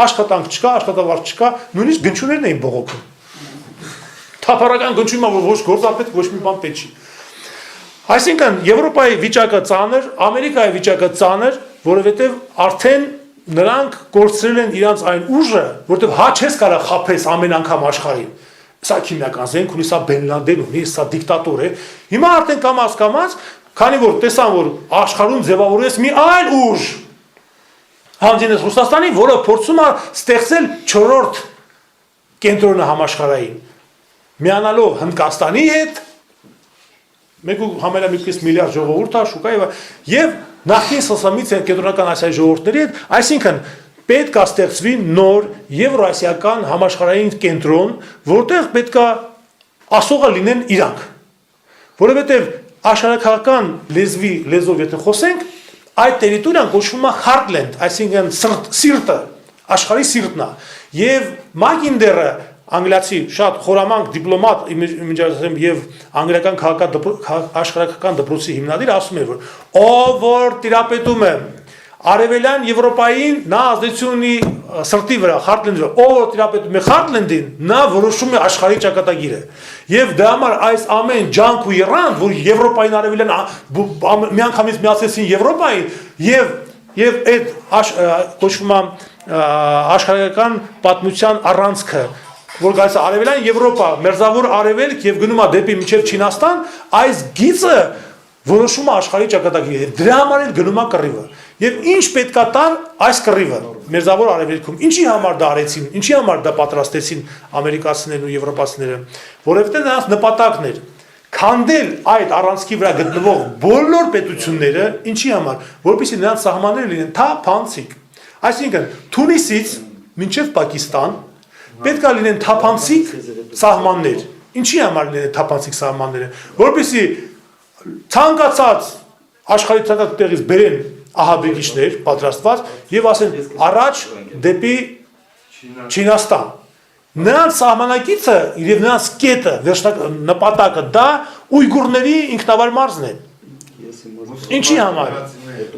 աշխատանք չկա, աշխատավարձ չկա, նույնիսկ գնչուներն էին բողոքում։ Թափառական գնչումը, որ ոչ գործապետ, ոչ մի բան պետք չի։ Այսինքն Եվրոպայի վիճակը ծանր, Ամերիկայի վիճակը ծանր, որովհետև արդեն նրանք կորցրել են իրանց այն ուժը, որովհետև հա չես կարող խաբես ամեն անգամ աշխարհին։ Սա քիմիական զենք ունի, սա Բեն Լադեն ունի, սա դիկտատոր է։ Հիմա արդեն կամաց, քանի որ տեսան, որ աշխարհում ձևավորվեց մի այլ ուժ, Համձինես Ռուսաստանի, որը փորձում է ստեղծել 4-րդ կենտրոնը համաշխարհային, միանալով Հնդկաստանի հետ, 1.5 միլիարդ ժողովուրդ է շուկա եւ նախկին ՍՍՄ-ից կենտրոնական Ասիայի ժողովուրդների հետ, այսինքն պետք է ստեղծվի նոր եվրոասիական համաշխարհային կենտրոն, որտեղ պետք է ասողը լինեն իրանք, որովհետեւ աշխարհակական լեզվով եթե խոսենք, այդ տերիտորիան կոչվում է Heartland, այսինքն սիրտը, աշխարհի սիրտն է։ Եվ Մակինդերը, անգլիացի շատ խորամանկ դիպլոմատ, իմիջիացիայում եւ անգլիական աշխարհական դպրոցի հիմնադիր ասում է, որ ով որ տիրապետում է Արևելյան Եվրոպային նա ազդեցություն ունի սրտի վրա, Heartland-ի վրա, ով որ տիրապետում է Heartland-ին, նա որոշում է աշխարհի ճակատագիրը։ Եվ դա համար այս ամեն ջանք ու իրանտ, որ Եվրոպային Արևելյան միանգամից միացեցին Եվրոպային եւ այդ կոչվում է աշխարհական պատմության առանցքը, որ գալիս է Արևելյան Եվրոպա, Մերձավոր Արևելք եւ գնում է դեպի մինչեւ Չինաստան, այս գիծը որոշում է աշխարհի ճակատագիրը։ Դրա համար էլ գնում է կռիվը։ Եվ ինչ պետքա տան այս կռիվը Մերձավոր Արևելքում, ինչի համար դա արեցին, ինչի համար դա պատրաստեցին ամերիկացիներն ու եվրոպացիները, որովհետև նրանց նպատակն էր քանդել այդ առանցքի վրա գտնվող բոլոր պետությունները, ինչի համար, որպեսզի նրանց սահմանները լինեն թափանցիկ։ Այսինքն Թունիսից մինչև Պակիստան, պետք է լինեն թափանցիկ սահմաններ։ Ինչի համար լինեն թափանցիկ սահմանները, որպեսզի ցանկացած աշխարհի ցանկացած տեղից բերեն ահաբեկիչներ պատրաստված եւ ասեն առաջ դեպի Չինաստան։ Նրանց սահմանակիցը եւ նրանց կետը նպատակը դա ույգուրների ինքնավար մարզն է։ Ինչի համար,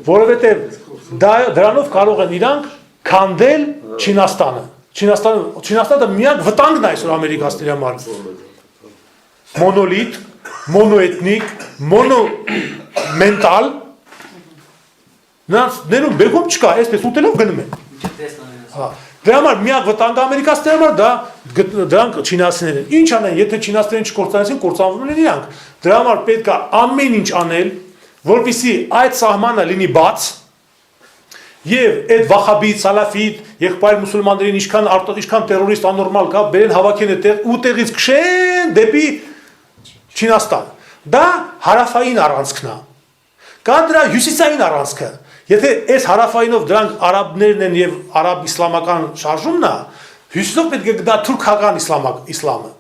որովհետեւ դրանով կարող են իրանք քանդել Չինաստանը։ Չինաստանը միակ վտանգն է այսօր ամերիկացիների համար։ Մոնոլիտ, մոնոէթնիկ, մոնոմենտալ, նրանց ներում բերքում չկա, այսպես ուտելով գնում են։ Դրա համար միակ վտանգը ամերիկացիների համար դա դրանք չինացիներն են։ Ինչ անեն, եթե չինացիներին չկործանեցին, կործանվում են իրանք։ Դրա համար պետք է ամեն ինչ անել, որպեսզի այդ սահմանը լինի բաց, եւ այդ վախաբի, սալաֆիտ, եղբայր մուսուլմաններին ինչքան տերորիստ աննորմալ կա, բերեն հավաքեն այդտեղ ու տեղից քշեն դեպի Չինաստան։ Դա հարավային առանցքն է։ Կա դրա հյուսիսային առանցքը։ Եթե այս հարավայինով դրանք արաբներն են եւ արաբ-իսլամական շարժումն է, հյուսիսով պետք է դա թուրքական իսլամը։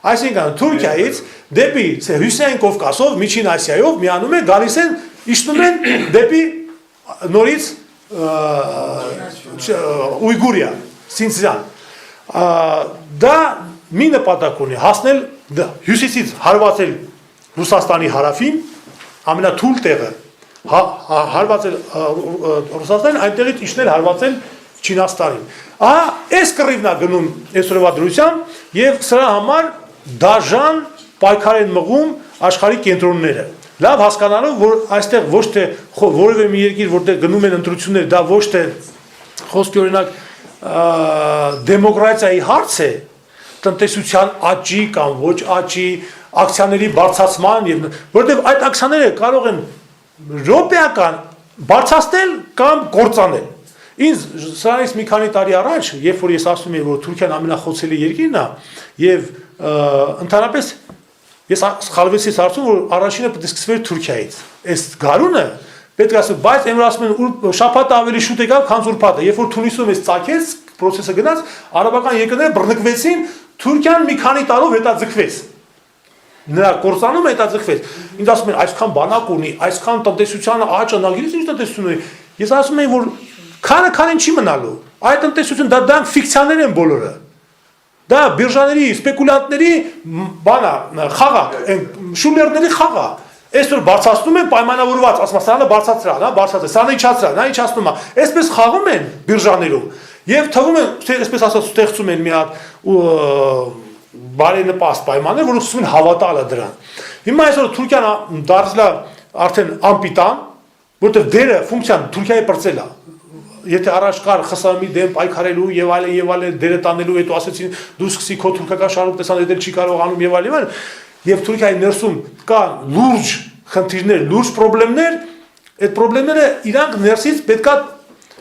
Այսինքն Թուրքիայից դեպի հյուսիսային Կովկասով, Միջին Ասիայով միանում են, գալիս են, իջնում են դեպի նորից Ույգուրիա, Սինցիան։ Դա մի նպատակ ունի, հասնել հյուսիսից հարվածել Ռուսաստանի հարավին, ամենաթույլ տեղը, հարվածել Ռուսաստանին, այնտեղից իջնել հարվածել Չինաստանին։ Այս կռիվն է գնում այսօրվա դրությամբ եւ սրա համար դաժան պայքար են մղում աշխարհի կենտրոնները։ Լավ հասկանալով, որ այստեղ ոչ թե որևէ մի երկիր, որտեղ գնում են ընտրություններ, դա ոչ թե խոսքի օրինակ դեմոկրատիայի հարց է, տնտեսության աճի կամ ոչ աճի, ակցիաների բարձրացման եւ որտեղ այդ ակցիաները կարող են ռոպեական բարձրացնել կամ կործանել։ Ինձ սրանից մի քանի տարի առաջ, երբ որ ես ասում եմ, որ Թուրքիան ամենախոցելի երկիրն է եւ ընդհանրապես ես սխալվեցի հարցում, որ առաջինը պետք է սկսվեր Թուրքիայից։ Այս գարունը պետք է ասեմ, բայց εμր ասում են շաբաթը ավելի շուտ եկավ, քան ուրբաթը։ Երբ որ Թունիսում էս ծագեց, process-ը գնաց, արաբական երկրները բռնկվեցին, Թուրքիան մի քանի տարով հետաձգվեց։ Նրա կործանումը հետաձգվեց։ Ինձ ասում են, այսքան բանակ ունի, այսքան տնտեսությանը աճը, նա գիտես ինչ տնտեսություն ունի։ Ես ասում եմ, որ քանը չի մնալու։ Այդ տնտեսություն դա դրանք ֆիկցիաներ են բոլորը։ Դա բիրժաների, սպեկուլյանտների բանա, խաղակ, շուլերների խաղա։ Այսօր բարձրացնում են պայմանավորված, ասում սրանը բարձրացրա, նա բարձրացրա, սրանը իջացրա, նա իջացնում է։ Այսպես խաղում են բիրժաներում։ Եվ թվում է, այսպես ասած, ստեղծում են մի հատ բարենպաստ պայմաններ, որ սկսում են հավատալը դրան։ Հիմա այսօր Թուրքիան դարձել է արդեն անպիտան, որտեղ դերը ֆունկցիան Թուրքիայի բրծել է։ Եթե առաջ կար ԽՍՀՄ-ի դեմ պայքարելու եւ այլն դերը տանելու, հետո ասեցին դու սկսի քո թուրքական շարժում տեսան դեր չի կարողանում եւ այլն, եւ Թուրքիայի ներսում կա լուրջ խնդիրներ, լուրջ խնդիրներ, այդ խնդիրները իրանք ներսից պետքա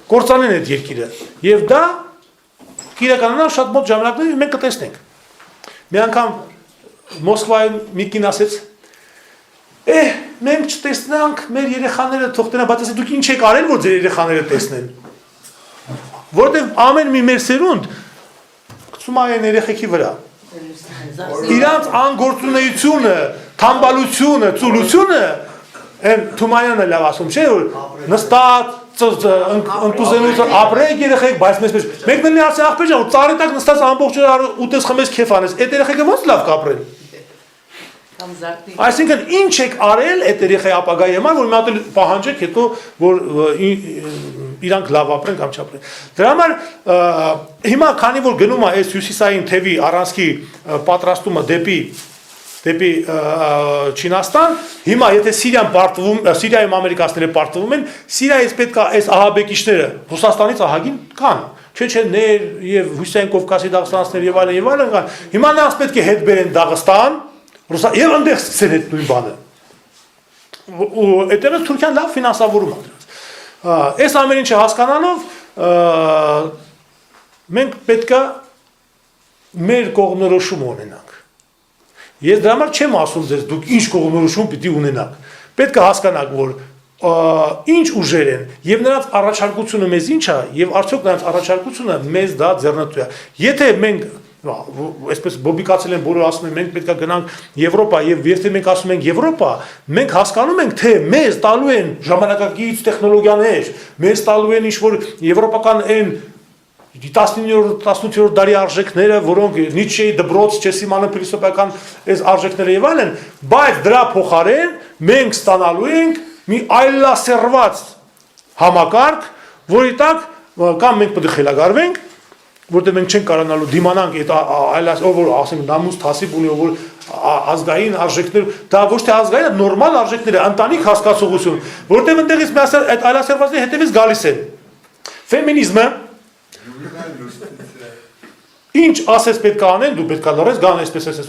կործանեն այդ երկիրը։ Եվ դա իրականանալ շատ մոտ ժամանակներ մենք կտեսնենք։ Մի անգամ Մոսկվայում մի կին ասեց. մենք չտեսնանք մեր երեխաները թող տենա, բայց դուք ինչ եք արել, որ ձեր երեխաները տեսնեն։ Որտեղ ամեն մի մեր սերունդ գցում է այն երեխեքի վրա։ Իրանց անգործունեությունը, թամբալությունը, ծուլությունը, այն Թումանյանը լավ ասում չէ, որ նստած ընկուզենուց ապրեք երեխեք, բայց մենք նույնիսկ ասի աղբեր ջան, ծառի տակ նստած ամբողջ օր ուտես խմես քեֆ անես, այդ երեխեքը ո՞նց լավ կապրեն։ Այսինքն ինչ եք արել այդ երեխայի ապագայի համար, որ մի հատ պահանջեք, հետո որ իրանք լավ ապրեն կամ չապրեն։ Դրա համար հիմա քանի որ գնում է այս հյուսիսային թևի առանցքի պատրաստումը դեպի Չինաստան, հիմա եթե Սիրիան պարտվում, Սիրիայում ամերիկացիները պարտվում են, Սիրիայից պետք է այս ահաբեկիչները Ռուսաստանից ահագին կան, չեչեններ եւ Հյուսիսային Կովկասի դաղստանցիներ եւ այլն կան։ Հիմա նրանց պետք է հետ բերեն Դաղստան, եւ այնտեղ սկսեն այդ նույն բանը։ Ու այդտեղից Թուրքիան լավ ֆինանսավորում է դրանց։ Այս ամեն ինչը հասկանալով մենք պետքա մեր կողմնորոշում ունենանք։ Ես դրա համար չեմ ասում ձեզ դուք ինչ կողմնորոշում պիտի ունենաք։ Պետք է հասկանաք, որ ինչ ուժեր են եւ նրանց առաջարկությունը մեզ ինչ է եւ արդյոք նրանց առաջարկությունը մեզ դա ձեռնտու է եթե մենք այսպես բոբիկացել են բոլորը ասում են մենք պետք է գնանք Եվրոպա եւ եթե մենք ասում ենք Եվրոպա մենք հասկանում ենք թե մեզ տալու են ժամանակակից տեխնոլոգիաներ մեզ տալու են ինչ որ եվրոպական այն 19-րդ դարի արժեքները, որոնք Նիցշեի դպրոց, Չեսիմանը փիլիսոփայական այս արժեքները եւ այլն, բայց դրա փոխարեն մենք ստանալու ենք մի այլասերված համակարգ, որի տակ կամ մենք պետք է խելագարվենք, որտեղ մենք չենք կարողանալու դիմանանք այդ այլասերված, ասենք նամուս թասիբ ունի, որ ազգային արժեքներ, դա ոչ թե ազգային, նորմալ արժեքներ է, ընտանիք հասկացողություն, որտեղ այնտեղից մի այդ այլասերվածների հետևից գալիս են։ Ֆեմինիզմը ինչ ասես պետք է անեն, դու պետք է լռես, գան այսպես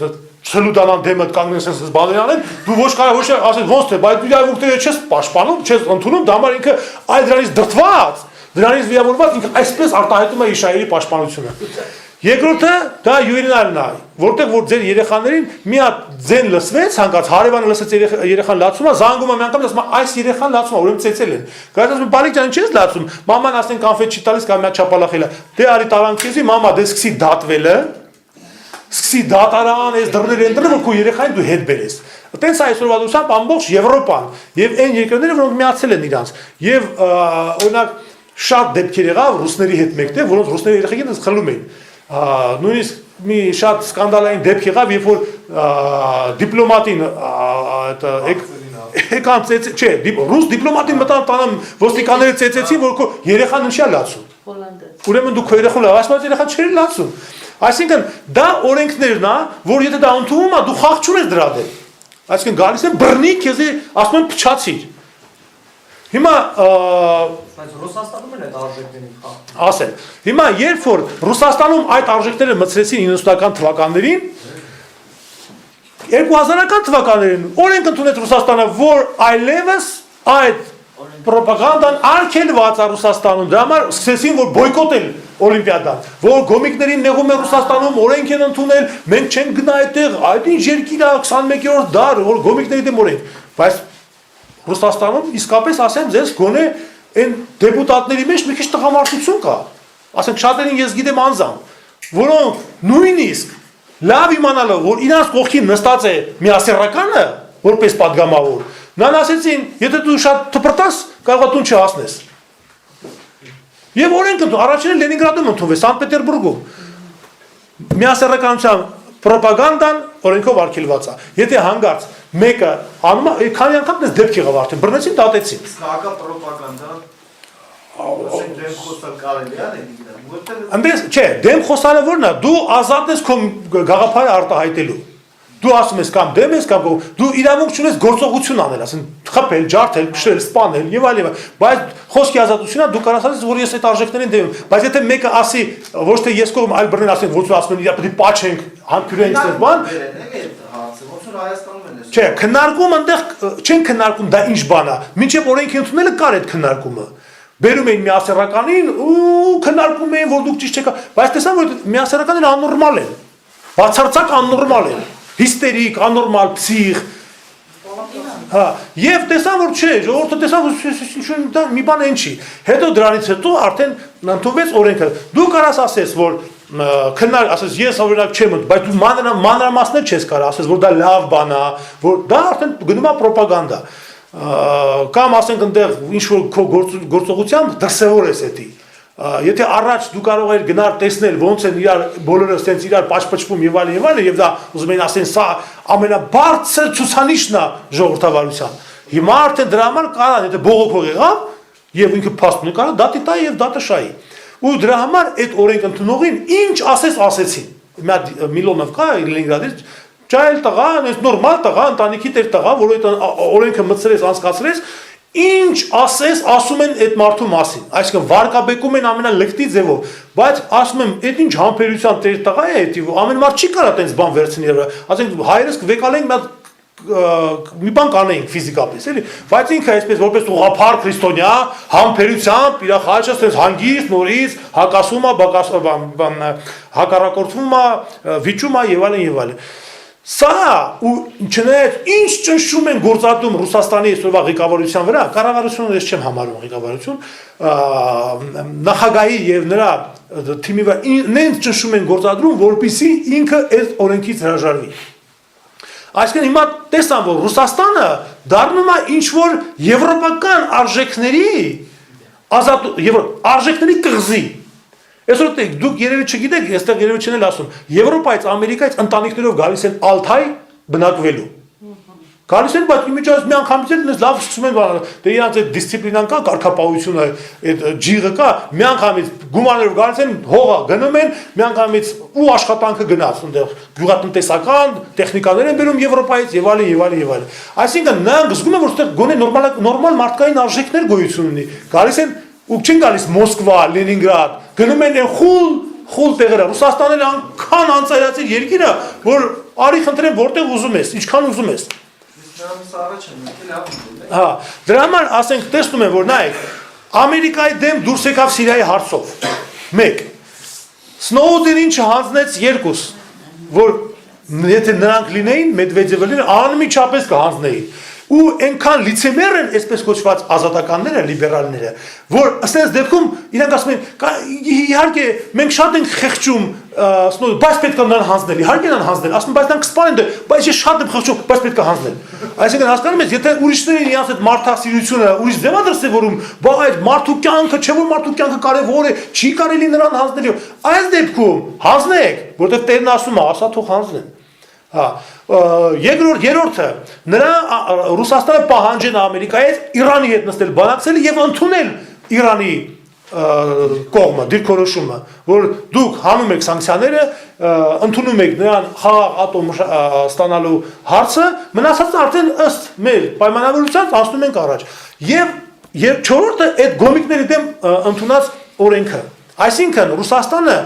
ցլուդանան դեմդ կանգնես այսպես բաներ անեն, դու ոչ կարող ոչ ասես ոնց թե, բայց դու իրավունքները չես պաշտպանում, չես ընդունում, դա համար ինքը այլ դրանից դրդված, դրանից վիրավորված ինքը այսպես արտահայտում է իր շահերի պաշտպանությունը։ Երկրորդը դա յուրինալն է, որտեղ որ ձեր երեխաներին մի հատ ձեն լսվեց, հանկարծ հարևանը լսեց երեխան լացում է, զանգում է մի անգամ ասում է այս երեխան լացում է, ուրեմն ծեծել են։ Գայթ ասում բալիկ ջան, չես լացում, մաման ասեն կոնֆետ չի տալիս, կամ մի հատ չապալախել է։ Դե արի տարան քեզի, մամա դե սկսի դատվելը, սկսի դատարան, այս դռները ընտրը, որ քո երեխային դու հետ բերես։ Տենց այսօրվա դուսամբ ամբողջ Եվրոպան եւ այն երկրները, որոնք միացել են իրանց։ Եվ օրինակ շատ դեպքեր եղավ ռուսների հետ մեկտեղ, որոնց ռուսների երեխեքին խլում էին։ Նույնիսկ մի շատ սկանդալային դեպք եղավ, երբ որ դիպլոմատին եկան ծեծել, չէ, ռուս դիպլոմատին մտան տանը ոստիկանները ծեծեցին, որ քո երեխան ինչի է լացում։ Ուրեմն դու քո երեխան լավ, ասում ես երեխան չէր լացում։ Այսինքն դա օրենքներն է, որ եթե դա ընդունում է, դու խաղ չունես դրա դեմ։ Այսինքն գալիս են բռնի քեզ ասում են փչացիր։ Հիմա բայց Ռուսաստանում են այդ արժեքներին խախտում։ Ասել։ Հիմա երբ որ Ռուսաստանում այդ արժեքները մտցրեցին 90-ական թվականներին 2000-ական թվականներին օրենք ընդունեց Ռուսաստանը, որ այլևս այդ պրոպագանդան արգելված է Ռուսաստանում, դրա համար սկսեցին որ բոյկոտել Օլիմպիադան, որ գոմիկներին նեղում է Ռուսաստանում, օրենք են ընդունել, մենք չենք գնա այդտեղ, այդ ինչ երկիր է 21-րդ դար, որ գոմիկների դեմ օրենք, բայց Ռուսաստանում իսկապես ասեմ ձեզ գոնե այն դեպուտատների մեջ մի քիչ տղամարդություն կա, ասենք շատերին ես գիտեմ անձամբ, որոնք նույնիսկ լավ իմանալով, որ իրանց կողքին նստած է միասեռականը, որպես պատգամավոր, նրան ասեցին, եթե դու շատ թփրտաս, կարող է տուն չհասնես։ Եվ օրենք ընդունվեց, առաջինը Լենինգրադում ընդունվեց, Սանտ Պետերբուրգում։ Միասեռականության պրոպագանդան օրենքով արգելված է։ Եթե հանգարց մեկը անում է, քանի անգամ դες դեպք եղավ արդեն, բռնեցին, դատեցին։ Հակա պրոպագանդան դեմ խոսալ կարելի է Լենինգրադում։ Այնպես, չէ, դեմ խոսալը որն է, դու ազատ ես քո գաղափարը արտահայտելու։ Դու ասում ես կամ դեմ ես կամ դու իրավունք չունես գործողություն անել, ասեն խփել, ջարդել, փշրել, սպանել եւ այլն, բայց խոսքի ազատությունն է, դու կարող ասես, որ ես այդ արժեքներին դեմ եմ, բայց եթե մեկը ասի, ոչ թե ես կողմ այլ բռնեն ասեն, ոչ որ ասում են, իրա պետք է պաչենք, համբյուրենք այդպես բան, ոնց որ Հայաստանում են։ չէ, քննարկում այնտեղ չեն քննարկում դա ինչ բան է, մինչեւ օրենքի ընդունելը կար այդ քննարկումը։ Բերում էին միասեռականին ու քննարկում էին, որ դուք ճիշտ չեք, բայց տեսան, որ միասեռականները աննորմալ են, բացարձակ աննորմալ են, հիստերիկ, աննորմալ, փսիխ, հա, եւ տեսան, որ չէ, ժողովուրդը տեսան, որ դա մի բան են չի, հետո դրանից հետո արդեն ընդունվեց օրենքը, դու կարաս ասես, որ քննար, ասես, ես օրինակ չեմ, բայց դու մանրամասներ չես կարող ասես, որ դա լավ բան է, որ դա արդեն գնում է պրոպագանդա, կամ ասենք այնտեղ ինչ-որ քո գործողությամբ դրսևոր ես էդի, եթե առաջ դու կարող ես գնալ տեսնել ոնց են իրար բոլորը ստենց իրար պաշպճվում եւ այլն եւ դա ուզում են ասեն սա ամենաբարձր ցուցանիշն է ժողովրդավարության հիմա արդեն դրա համար կարան եթե բողոքող եղավ եւ ինքը փաստունի կարա դատի տա եւ դատը շայի ու դրա համար այդ օրենք ընդունողին ինչ ասես ասեցին մի Միլոնով կա Լենինգրադից ճայել տղա այս նորմալ տղա ընտանիքի տեր տղա որ այդ օրենքը մտցրեց անցկացրեց ինչ ասես ասում են այդ մարդու մասին այսինքն վարկաբեկում են ամենալկտի ձևով բայց ասում եմ այդ ինչ համբերության տեր տղա է դա ամեն մարդ չի կարա տենց բան վերցնել ասենք հայերս վեկալենք մի բան կանեինք ֆիզիկապես էլի բայց ինքը այսպես որպես ուղղափառ քրիստոնյա համբերությամբ իր խաչը տենց հանգիստ նորից հակասում է հակառակորդվում է վիճում է եւ այլն Սա ու չնայած ինչ ճնշում են գործադրում Ռուսաստանի այսօրվա ղեկավարության վրա, կառավարությունը ես չեմ համարում ղեկավարություն, նախագահի եւ նրա թիմի վրա նենց ճնշում են գործադրում, որպեսզի ինքը այս օրենքից հրաժարվի։ Այսինքն հիմա տեսան, որ Ռուսաստանը դառնում է ինչ որ եվրոպական արժեքների արժեքների կղզի։ Այսօր դուք երևի չգիտեք, այստեղ երևի չեն ասում, Եվրոպայից, Ամերիկայից ընտանիքներով գալիս են Ալթայ բնակվելու։ Գալիս են, բայց իմիջիայից մի անգամից էլ լավ սկսում են բանալ, դե իրանց այդ դիսցիպլինան կա, կարգապահությունը, այդ ջիղը կա, մի անգամից գումարներով գալիս են, հողը գնում են, մի անգամից ու աշխատանքը գնաց, այնտեղ գյուղատնտեսական տեխնիկաներ են բերում Եվրոպայից եւ այլն եւ այլն եւ այլն։ Այսինքն նրանք զգում են, որ այստեղ գոնե նորմալ մարդկային արժեքներ գոյություն ունի։ Գալիս են ու չեն գալիս Մոսկվա, Լենինգրադ, գնում են խուլ տեղերը։ Ռուսաստանը այնքան անցայացել երկիրը, որ արի խնդրեմ որտեղ ուզում ես, ինչքան ուզում ես։ Հա, դրա համար ասենք տեսնում եմ, որ նայեք, Ամերիկայի դեմ դուրս եկավ Սիրիայի հարցով։ 1. Սնոուդենին չհանձնեց 2, որ եթե նրանք լինեին, Մեդվեդևը լիներ, անմիջապես կհանձնեին։ Ու այնքան լիցեմեր են այսպես կոչված ազատականները, լիբերալները, որ ըստ դեպքում իրանք ասում են, իհարկե մենք շատ ենք խեղճում, բայց պետք է նրան հանձնել, իհարկե նրան հանձնել, ասում բայց նրանք սպան են, բայց ես շատ եմ խեղճում, բայց պետք է հանձնել։ Այսինքն հասկանում ես, եթե ուրիշներին իրանց այդ մարդասիրությունը ուրիշ ձև է դրսևորում, բա այդ մարդու կյանքը, չէ՞ որ մարդու կյանքը կարևոր է, չի կարելի նրան հանձնել։ Այս դեպքում հանձնեք, որովհետև Տերն ասում է, ասա թող հանձնեն։ Հա, երրորդը նրա Ռուսաստանը պահանջեն Ամերիկայից Իրանի հետ նստել բանակցել եւ ընդունել Իրանի կողմը, դիրքորոշումը, որ դուք հանում եք սանկցիաները, ընդունում եք նրան խաղաղ ատոմ ստանալու հարցը, մնացածը արդեն ըստ մեր պայմանավորության անցնում ենք առաջ։ Եվ չորրորդը այդ գոմիկների դեմ ընդունած օրենքը։ Այսինքն Ռուսաստանը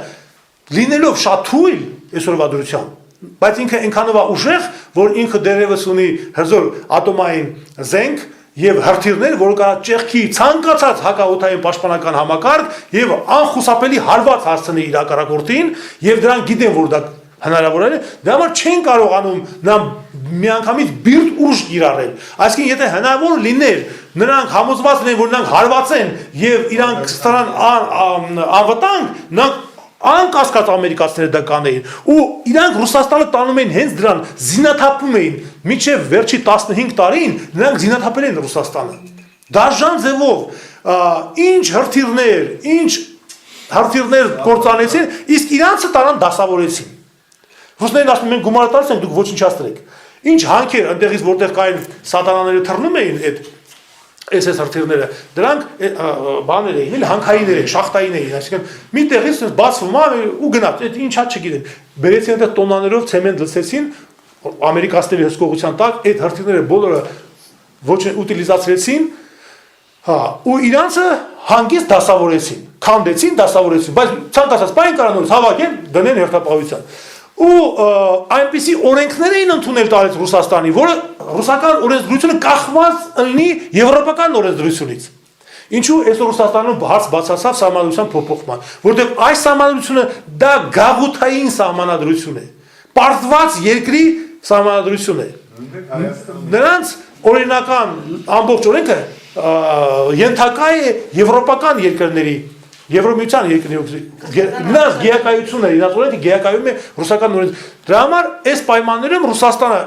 լինելով շատ թույլ այսօրվա դրությամբ, բայց ինքը այնքանով է ուժեղ, որ ինքը դերևս ունի հզոր ատոմային զենք եւ հրթիռներ, որ կարա ճեղքի ցանկացած հակաօդային պաշտպանական համակարգ եւ անխուսափելի հարված հասցնի իր հակառակորդին եւ դրանք գիտեն, որ դա հնարավոր է, դա համար չեն կարողանում նա միանգամից բիրտ ուժ կիրառել։ Այսինքն եթե հնարավոր լիներ նրանք համոզված լինեն, որ նրանք հարված են եւ իրանք ստանան անվտանգ, նրանք անկասկած ամերիկացիները դա կանեին ու իրանք Ռուսաստանը տանում էին հենց դրան զինաթափում էին մինչև վերջի 15 տարին նրանք զինաթափել են Ռուսաստանը դաժան ձևով ինչ հրթիռներ կործանեցին իսկ իրանցը տարան դասավորեցին ռուսներն ասում են մենք գումար տալիս ենք դուք ոչնչացրեք ինչ հանքեր այնտեղից որտեղ կային սատանաները թռնում էին այդ այս հրթիռները դրանք բաներ էին, էլ հանքայիններ էին, շախտային էին, այսինքն մի տեղից բացվում է ու գնաց, այդ ինչա չգիտեն։ Բերեցին այդ տոնաներով ցեմենտ լցեցին, ամերիկացիների հսկողության տակ այդ հրթիռները բոլորը ոչ ուտիլիզացրեցին, հա, ու իրանցը հանգիստ դասավորեցին, քանդեցին, դասավորեցին, բայց ցանկացած բան կարան նորից հավաքեն, դնեն հերթապահության։ Ու այնպիսի օրենքներ էին ընդունել տալիս Ռուսաստանի, որը ռուսական օրենսդրությունը կախված լինի եվրոպական օրենսդրությունից։ Ինչու այսօր Ռուսաստանում հարց բացասավ սահմանադրության փոփոխման, որովհետև այս սահմանադրությունը դա գաղութային սահմանադրություն է, պարտված երկրի սահմանադրություն է։ Նրանց օրինական ամբողջ օրենքը ենթակա է եվրոպական երկրների Եվրոմիության երկրների նրանց գեակայությունը, իրաց օրենքը գեակայում է ռուսական օրենք։ Դրա համար այս պայմաններում Ռուսաստանը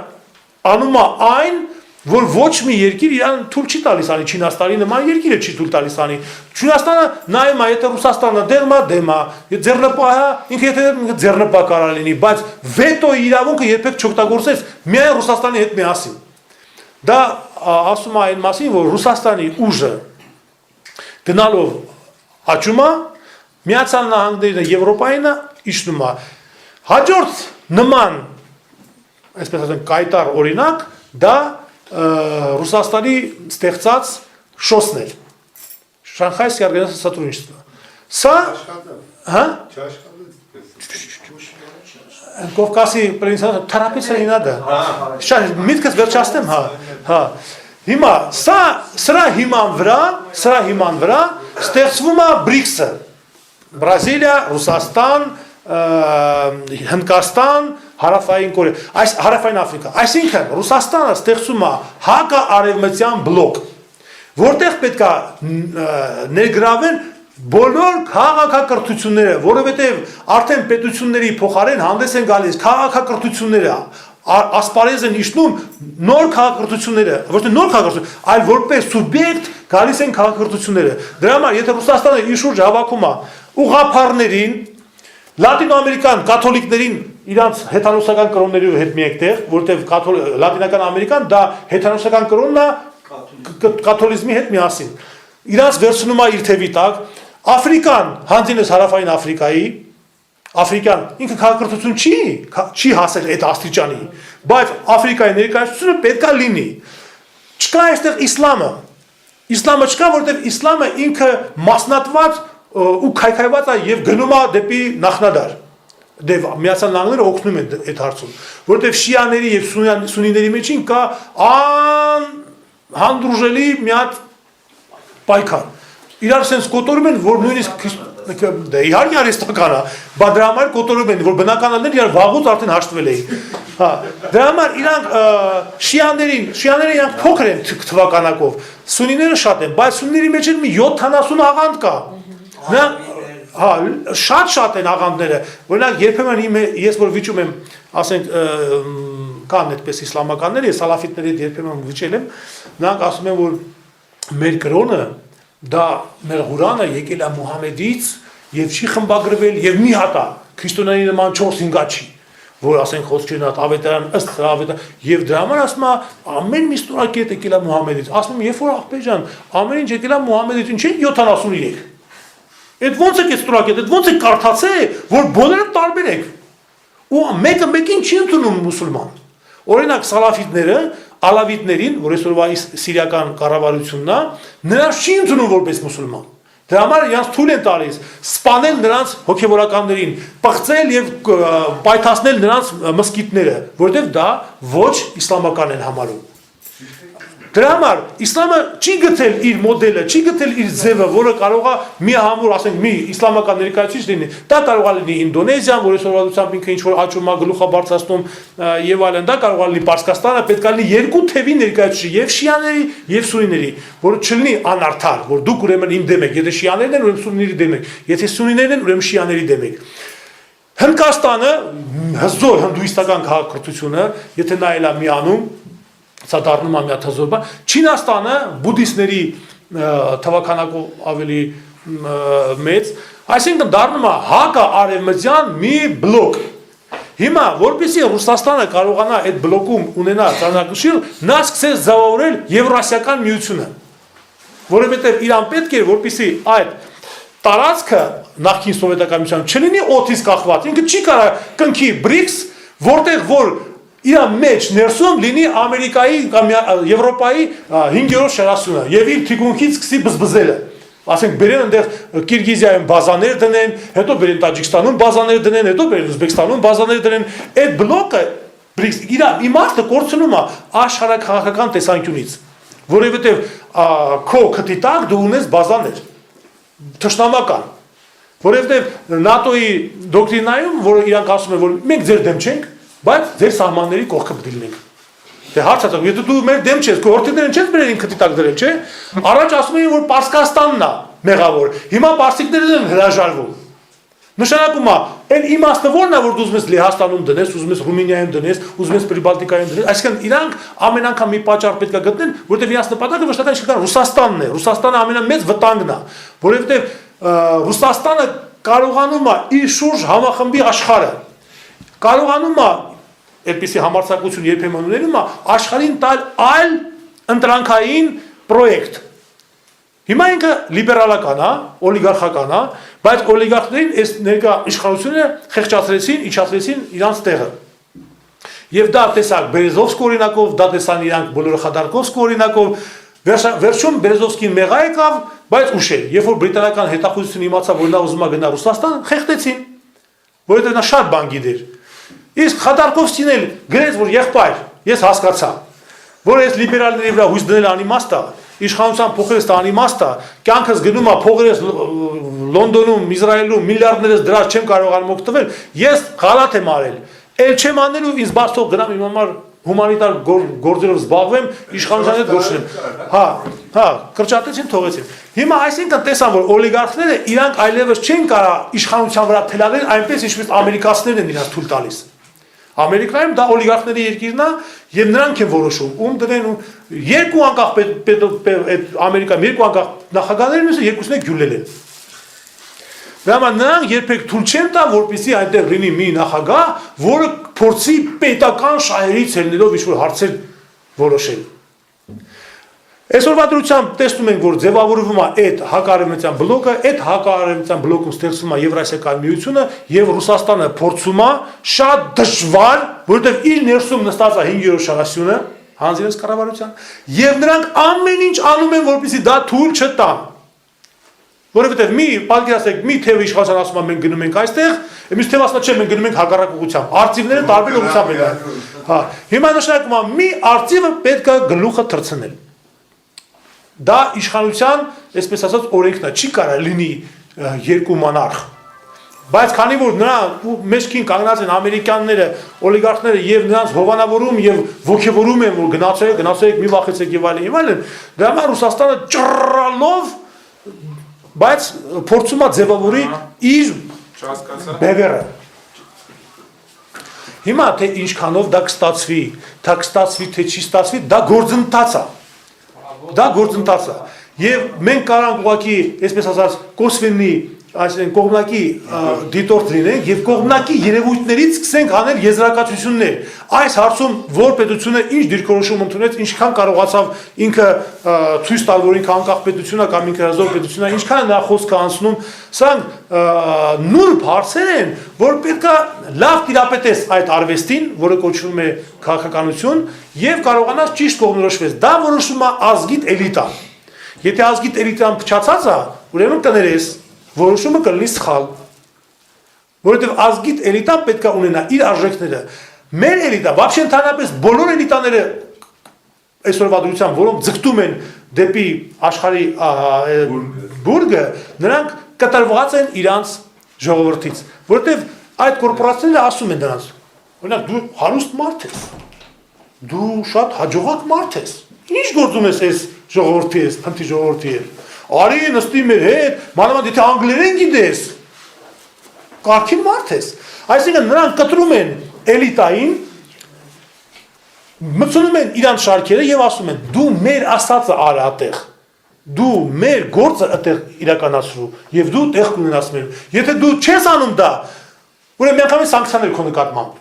անում է այն, որ ոչ մի երկիր իրան թույլ չի տալիս անի, Չինաստանի նման երկիրը չի թույլ տալիս անի։ Չինաստանը նայում է, եթե Ռուսաստանը դեմ է, ձեռնպահ է, ինքը եթե ձեռնպահ կարա լինի, բայց վետոյի իրավունքը երբեք չօգտագործեց միայն Ռուսաստանի հետ միասին։ Դա ասում է այն մասին, որ Ռուսաստանի ուժը գնալով աճում է, Միացյալ Նահանգները Եվրոպայինը իջնում է։ Հաջորդ նման, այսպես ասենք, կայտար օրինակ, դա Ռուսաստանի ստեղծած շոսն էր։ Շանխայսկի օրգանիզացիա сотрудничества։ Սա, հա? Կովկասի պրինցեսա թերապիա не надо։ Շա միտքս վերջացնեմ, հա։ Հիմա սրա հիման վրա ստեղծվում է BRICS-ը։ Բրազիլիա, Ռուսաստան, Հնդկաստան, հարավային Կորեա, այս հարավային Աֆրիկա։ Այսինքն Ռուսաստանը ստեղծում է հակաարևմտյան բլոկ, որտեղ պետք է ներգրավեն բոլոր քաղաքակրթությունները, որովհետև արդեն պետությունների փոխարեն հանդես են գալիս քաղաքակրթությունները, ասպարեզ են իջնում նոր քաղաքակրթությունները, ոչ թե նոր քաղաքակրթություն, այլ որպես սուբյեկտ գալիս են քաղաքակրթությունները։ Դրա համար, եթե Ռուսաստանը իր շուրջ հավաքում է ուղղափառներին, լատինոամերիկան կաթոլիկներին իրանց հեթանոսական կրոնների հետ միեկտեղ, որտեղ լատինական Ամերիկան դա հեթանոսական կրոնն է կաթոլիզմի հետ միասին։ Իրանց վերցնում է իր թևի տակ, Աֆրիկան հանդինես հարավային Աֆրիկայի, Աֆրիկան ինքը քաղաքակրթություն չի հասել այդ աստիճանի, բայց Աֆրիկայի ներկայացությունը պետք է լինի։ Չկա այստեղ իսլամը։ Իսլամը չկա, որովհետև իսլամը ինքը մասնատված ու քայքայված է եւ գնում է դեպի նախնադար։ Դե Միացյալ Նահանգները օգնում են այդ հարցում, որովհետև շիաների եւ սունիների մեջին կա հանդուրժելի մի հատ պայքար։ Իրար sense կոտորում են, որ նույնիսկ դե իհարկե արհեստական է, բայց դրա համար կոտորում են, որ բնականալներ իրար վաղուց արդեն հաշտվել էին։ Հա, դրա համար իրանք շիաները իրանք փոքր են թվականակով, սունիները շատ են, բայց սունիների մեջ մի 70 աղանդ կա։ Հա, շատ են աղանդները, օրինակ երբեմն ես որ վիճում եմ, ասենք կան այդպես իսլամականներ, ես սալաֆիտների հետ երբեմն վիճել եմ, նրանք ասում են, որ մեր կրոնը դա մեր Ղուրանը եկել է Մուհամեդից եւ չի խմբագրվել եւ մի հատ է քրիստոնեի նման 4-5 չի, որ ասենք խոսքերն հատ ավետարան ըստ ավետարան եւ դրա համար ասում է ամեն մի ստորակետ եկել է Մուհամեդից, ասում եմ երբ որ աղբեջան ամեն ինչ եկել է Մուհամեդից, ինչի 73։ Այդ ո՞նց է ստորակետ, այդ ո՞նց է կարդացել, որ բոլորը տարբեր եք։ Ու մեկը մեկին չի ընդունում մուսուլման։ Օրինակ սալաֆիտները ալավիտներին, որ այսօրվա սիրիական կառավարությունն է, նրանց չի ընդունում որպես մուսուլման։ Դրա համար իրանց թույլ են տալիս սպանել նրանց հոգևորականներին, պղծել եւ պայթացնել նրանց մսկիթները, որովհետեւ դա ոչ իսլամական են համարում։ Դրա համար իսլամը չի գտել իր մոդելը, չի գտել իր ձևը, որը կարող է մի համուր, ասենք, մի իսլամական ներկայացուցիչ լինի։ Դա կարող է լինի Ինդոնեզիան, որ այսօրվա ինքը ինչ որ աճում է, գլուխ է բարձրացնում եւ այլն, դա կարող է լինի Պարսկաստանը, պետք է լինի երկու թևի ներկայացուցիչ, եւ շիաների, եւ սունիների, որը չլինի անարդար, որ դուք ուրեմն իմ դեմ եք, եթե շիաներն են, ուրեմն սունիների դեմ եք, եթե սունիներն են, ուրեմն շիաների դեմ եք։ Հնդկաստանը հզոր հնդուիստական քաղաքակրթությունը, եթե նայել է միանում սա դառնում է մի հատ հզոր բան։ Չինաստանը բուդդիստների թվականակով ավելի մեծ, այսինքն դառնում է հակաարևմտյան մի բլոկ։ Հիմա որպեսզի Ռուսաստանը կարողանա այդ բլոկում ունենալ ծանրակշիռ, նա սկսեց ձևավորել Եվրասիական միությունը, որովհետև իրան պետք էր, որպեսզի այդ տարածքը նախկին սովետական միության չլինի օդից կախված, ինքը չի կարող կնքի BRICS, որտեղ որ իր մեջ ներսում լինի Ամերիկայի կամ Եվրոպայի 5-րդ շարասյունը եւ իր թիկունքից սկսի բզբզելը։ Ասենք բերեն այնտեղ Կիրգիզիայում բազաներ դնեն, հետո բերեն Տաջիկստանում բազաներ դնեն, հետո բերեն Ուզբեկստանում բազաներ դնեն։ Այդ բլոկը իր իմաստը կորցնում է աշխարհակաղակական տեսանկյունից, որովհետեւ քո քթի տակ դու ունես բազաներ թշնամական, որովհետեւ ՆԱՏՕ-ի դոկտրինայում, որ իրանք ասում են, որ մենք ձեր դեմ չենք, բայց ձեր սահմանների կողքը պետք է լինենք։ Դե հարցը դա, եթե դու մեր դեմ չես, քո հորթիներն չես բերել ինքդ տակ դրել, չէ՞։ Առաջ ասում էին, որ Պարսկաստանն է մեղավոր։ Հիմա պարսիկներն են հրաժարվում։ Նշանակում է, այն իմաստը ո՞րն է, որ դու ուզում ես Լեհաստանում դնես, ուզում ես Ռումինիայում դնես, ուզում ես Պրիբալտիկայում դնես, այսինքն իրանք ամեն անգամ մի պատճառ պետք է գտնեն, որովհետև իրանց նպատակը վշտական իշխան Ռուսաստանն է։ Ռուսաստանը ամենամեծ վտանգն է, որովհետև Ռուսաստանը կարողանում է իր շուրջ համախմբի աշխարհը։ Կարողանում է այդպիսի համարձակություն երբեմն ունենում է աշխարհին տալ այլ ընտրանքային պրոյեկտ։ Հիմա ինքը լիբերալական է, օլիգարխական է, բայց օլիգարխներին այս ներկա իշխանությունը խեղճացրեցին, իջացրեցին իրանց տեղը։ Եվ դա տեսակ Բերեզովսկի օրինակով, դա տեսան իրանք բոլորը Խադարկովսկի օրինակով, վերջում Բերեզովսկին մեղա եկավ, բայց ուշ էր։ Երբ որ բրիտանական հետախուզությունը իմացավ, որ նա ուզում է գնա Ռուսաստան, խեղդեցին, որովհետև նա շատ բան գիտեր։ Իսկ Խադարկովսկին էլ գրեց, որ եղբայր, ես հասկացա, որ այս լիբերալների վրա հույս դնել անիմաստ է, իշխանության փոխելս անիմաստ է, կյանքս գնում է փողերս Լոնդոնում, Իսրայելում միլիարդներս դրած չեմ կարողանում օգտվել, ես գալատ եմ արել։ Էլ չեմ անելու ինձ բաց թող գնամ իմ համար հումանիտար գործերով զբաղվեմ, իշխանության հետ գործ ունեմ։ Հա, կրճատեցին, թողեցին։ Հիմա այսինքն տեսան, որ օլիգարխները իրանք այլևս չեն կարող իշխանության վրա թելանել այնպես, ինչպես ամերիկացիներն են իրաց թույլ տալիս։ Ամերիկայում դա օլիգարխների երկիրն է եւ նրանք են որոշում, ում դրեն երկու անկախ Ամերիկայում երկու անկախ նախագահներ մյուսը երկուսն է գյուլել են։ Դրա համար նրանք երբեք թույլ չեն տա, որպեսզի այնտեղ լինի մի նախագահ, որը փորձի պետական շահերից ելնելով ինչ-որ հարցեր որոշել։ Այսօրվա դրությամբ տեսնում ենք, որ ձևավորվում է այդ հակարևմտյան բլոկը, այդ հակարևմտյան բլոկում ստեղծվում է Եվրասիական միությունը եւ Ռուսաստանը փորձում է շատ դժվար, որովհետեւ իր ներսում նստած է 5-րդ շարասյունը, հանձինս կառավարության, եւ նրանք ամեն ինչ անում են, որպեսզի դա թույլ չտան։ Որովհետև մի պատկերացրեք, մի թևը իշխանության ասում է մենք գնում ենք այստեղ, մյուս թևը ասում է չէ մենք գնում ենք հակառակ ուղղությամբ։ Արծիվները տարբեր ուղղությամբ են։ Հա, հիմա նշանակում է մի արծիվը պետք է գլուխը թռցնել։ Դա իշխանության, այսպես ասած, օրենքն է, չի կարող լինի երկու մանարխ։ Բայց քանի որ նրա մեջքին կանգնած են ամերիկյանները, օլիգարխները եւ նրանց հովանավորում եւ ոգևորում են, որ գնացեք, մի վախեցեք եւ այլն, դրա համար Ռուսաստանը ճռռալով բայց փորձում է ձևավորի իր բևերը։ Հիմա թե ինչքանով դա կստացվի, թե չի ստացվի, դա գործընթաց է։ Դա գործընթաց է։ Եվ մենք կարող ուղղակի, այսպես ասած, կոսվենի, այսինքն կողմնակի դիտորդ լինենք եւ կողմնակի երևույթներից սկսենք անել եզրակացություններ։ Այս հարցում որ պետությունը ինչ դիրքորոշում ընդունեց, ինչքան կարողացավ ինքը ցույց տալ, որ ինքը անկախ պետություն է կամ ինքը հզոր պետություն է, ինչքան նա խոսքը անցնում, սրանք նուրբ հարցեր են, որ պետքա լավ տիրապետես այդ արվեստին, որը կոչվում է քաղաքականություն, եւ կարողանաս ճիշտ կողմնորոշվես։ Դա որոշում է ազգիտ էլիտա։ Եթե ազգիտ էլիտան փչացած է, ուրեմն կներես որոշումը կլինի սխալ, որովհետև ազգիտ էլիտան պետք է ունենա իր արժեքները։ Մեր էլիտա, вообще ընդհանրապես բոլոր էլիտաները այսօրվա դրությամբ, որոնք ձգտում են դեպի աշխարհի բուրգը, նրանք կտրված են իրանց ժողովրդից, որովհետև այդ կորպորացիաները ասում են նրանց, օրինակ դու հարուստ մարդ ես, դու շատ հաջողակ մարդ ես, ինչ գործում ես այս ժողովրդի ես, փնթի ժողովրդի հետ։ Արի նստի մեր հետ, մանավանդ եթե անգլերեն գիտես, կարգին մարդ ես։ Այսինքն նրանք կտրում են էլիտային, մտցնում են իրանց շարքերը եւ ասում են դու մեր ասածը արա այդտեղ, դու մեր գործը այդտեղ իրականացրու եւ դու տեղ կունենաս մեր։ Եթե դու չես անում դա, ուրեմն միանգամից սանկցիաներ քո նկատմամբ։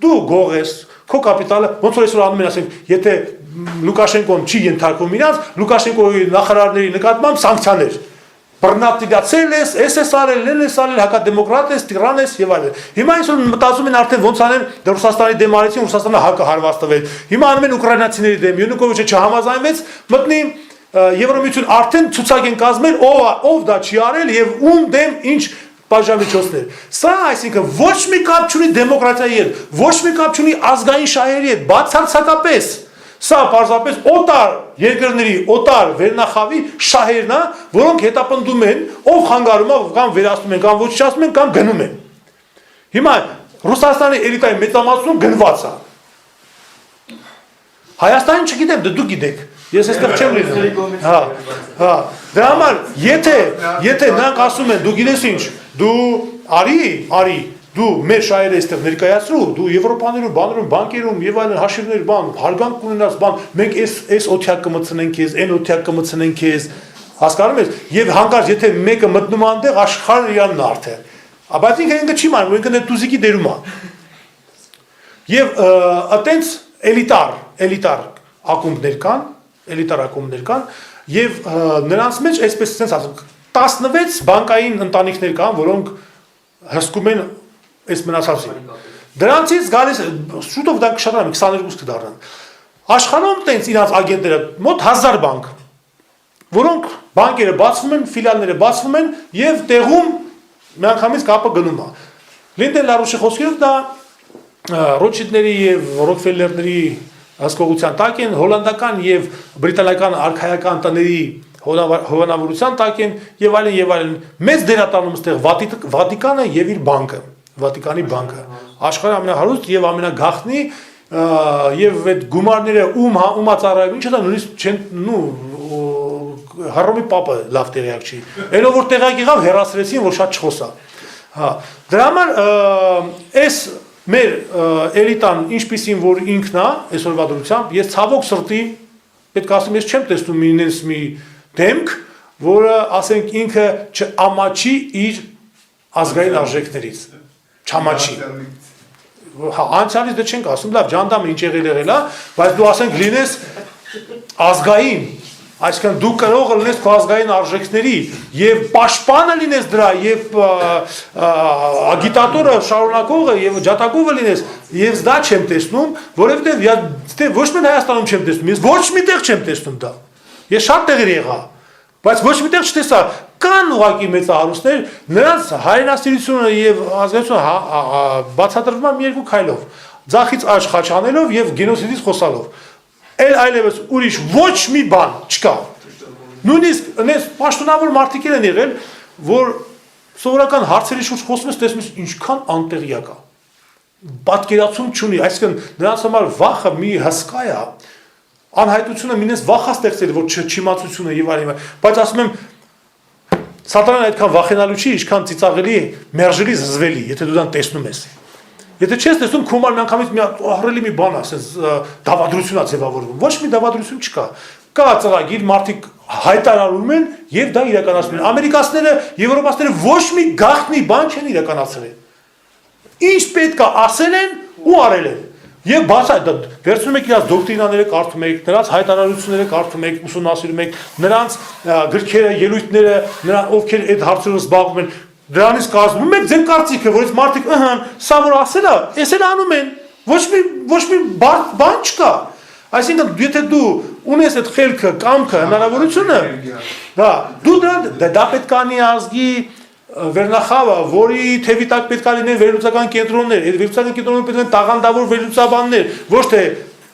Դու գող ես, քո կապիտալը, ոնց որ այսօր անում են ասենք, եթե Լուկաշենկոն չի ենթարկվում իրանց, Լուկաշենկոյի նախարարների նկատմամբ սանկցիաներ։ Բռնատիրացել ես արել, ես արել, հակադեմոկրատ ես, տիրան ես եւ այլն։ Հիմա այսօր մտածում են արդեն ոնց անեն Ռուսաստանի դեմ արեցին, Ռուսաստանը հակը հարված տվել։ Հիմա անում են ուկրաինացիների դեմ, Յանուկովիչը չհամաձայնվեց, մտնի Եվրոմիություն արդեն ցուցակ են կազմել, ով դա չի արել եւ ում դեմ ինչ բաժանմիջոցներ։ Սա այսինքն ոչ մի կապ չունի դեմոկրատիայի հետ, ոչ մի կապ չունի ազգային շահերի հետ, բացարձակապես սա պարզապես օտար երկրների, օտար վերնախավի շահերն է, որոնք հետապնդում են, ով խանգարում է, կամ վերացնում են, կամ ոչնչացնում են, կամ գնում են։ Հիմա Ռուսաստանի էլիտայի մեծամասնություն գնված է։ Հայաստանը չգիտեմ, դուք գիտեք։ Ես այստեղ չեմ լինում։ Հա։ Դրա համար եթե նրանք ասում են, դու գիտես ինչ, դու արի դու մեր շահերը այստեղ ներկայացրու, դու Եվրոպաներում, բաներում, բանկերում եւ այլն հաշիվներ բան, հարգանք կունենաս բան, մենք այս օթյակ կմցնենք քեզ, այն օթյակ կմցնենք քեզ, հասկանում ես, եւ հանկարծ եթե մեկը մտնում է այնտեղ, աշխարհը իրանն է արդեն։ Բայց ինքը չի մանում, ինքը տուզիկի դերում է։ Եվ այտենց էլիտար ակումբներ կան, եւ նրանց մեջ այսպես ասենք 16 բանկային ընտանիքներ կան, որոնք հսկում են այս մնացածին։ Դրանցից գալիս շուտով դա կշատանա, 22 կդառնան։ Աշխարհում տենց իրանց ագենտները մոտ 1000 բանկ, որոնք բանկերը բացվում են, ֆիլիալները բացվում են եւ տեղում միանգամից կապը գնում է։ Լինդեն Լարուշի խոսքերով դա Ռոթշիլդների եւ Ռոքֆելլերների հսկողության տակ են, հոլանդական եւ բրիտանական արքայական տների հովանավորության տակ են եւ այլն եւ այլն։ Մեծ դերատանում ստեղ Վատիկանը եւ իր բանկը, Վատիկանի բանկը, աշխարհի ամենահարուստ եւ ամենագաղտնի եւ այդ գումարները ումա ծառայում ինչա դա նույնիսկ չեն Հարոմի պապը լավ տեղյակ չի այնով որ տեղյակ եղավ հեռացրեցին որ շատ չխոսա հա դրա համար այս մեր էլիտան ինչպիսին որ ինքն է այսօրվա դրությամբ ես ցավոք սրտի պետք է ասեմ ես չեմ տեսնում ինձ մի դեմք որը ասենք ինքը չամաչի իր ազգային արժեքներից չամաչի հա անցյալից դե չենք ասում լավ ջանդամը ինչ եղել է բայց դու ասենք լինես ազգային այսինքն դու կարող լինես քո ազգային արժեքների եւ պաշտպանը լինես դրա եւ ագիտատորը շարունակողը եւ ջատագովը լինես եւ դա չեմ տեսնում որովհետեւ ոչ միայն Հայաստանում չեմ տեսնում ես ոչ միտեղ չեմ տեսնում դա ես շատ տեղեր եղա բայց ոչ միտեղ չտեսա կան ուղակի մեծահարուստներ նրանց հայրենասիրությունը եւ ազգայնությունը բացատրվում է մի երկու քայլով ձախից աջ խաչանելով եւ գենոսիդից խոսալով այլևս ուրիշ ոչ մի բան չկա նույնիսկ այնպես պաշտոնավոր մարդիկ են եղել որ սովորական հարցերի շուրջ խոսում ես տեսնում ես ինչքան անտեղյակ է պատկերացում չունի այսինքն նրանց համար վախը մի հսկա է անհայտությունը մինես վախ է ստեղծել որ չիմացությունը եւ այլն բայց ասում եմ սատանան այդքան վախենալու չի ինչքան ծիծաղելի մերժելի զզվելի եթե դու դան տեսնում ես Եթե չես տեսնում քոմար միանգամից մի ահռելի մի բան ասես դավադրություն է ձևավորվում ոչ մի դավադրություն չկա կա ծրագիր մարդիկ հայտարարում են եւ դա իրականացնում են ամերիկացիները եվրոպացիները ոչ մի գաղտնի բան չեն իրականացրել ինչ պետք է ասել են ու արել են եւ բացա դա վերցնում եք իրաց դոկտրինաները կարդում եք նրանց հայտարարությունները կարդում եք ուսումնասիրում եք նրանց գրքերը ելույթները նրան ովքեր այդ հարցերով զբաղվում են Դրանից կազմում եք ձեր կարծիքը, որից մարդիկ սա որ ասել է, էս էլ անում են, ոչ մի բան չկա։ Այսինքն, եթե դու ունես այդ խելքը, կամքը, հնարավորությունը, դու դա պետք է անի ազգի վերնախավը, որի թևի տակ պետք է լինեն վերլուծական կենտրոններ, այդ վերլուծական կենտրոնները պետք են տաղանդավոր վերլուծաբաններ, ոչ թե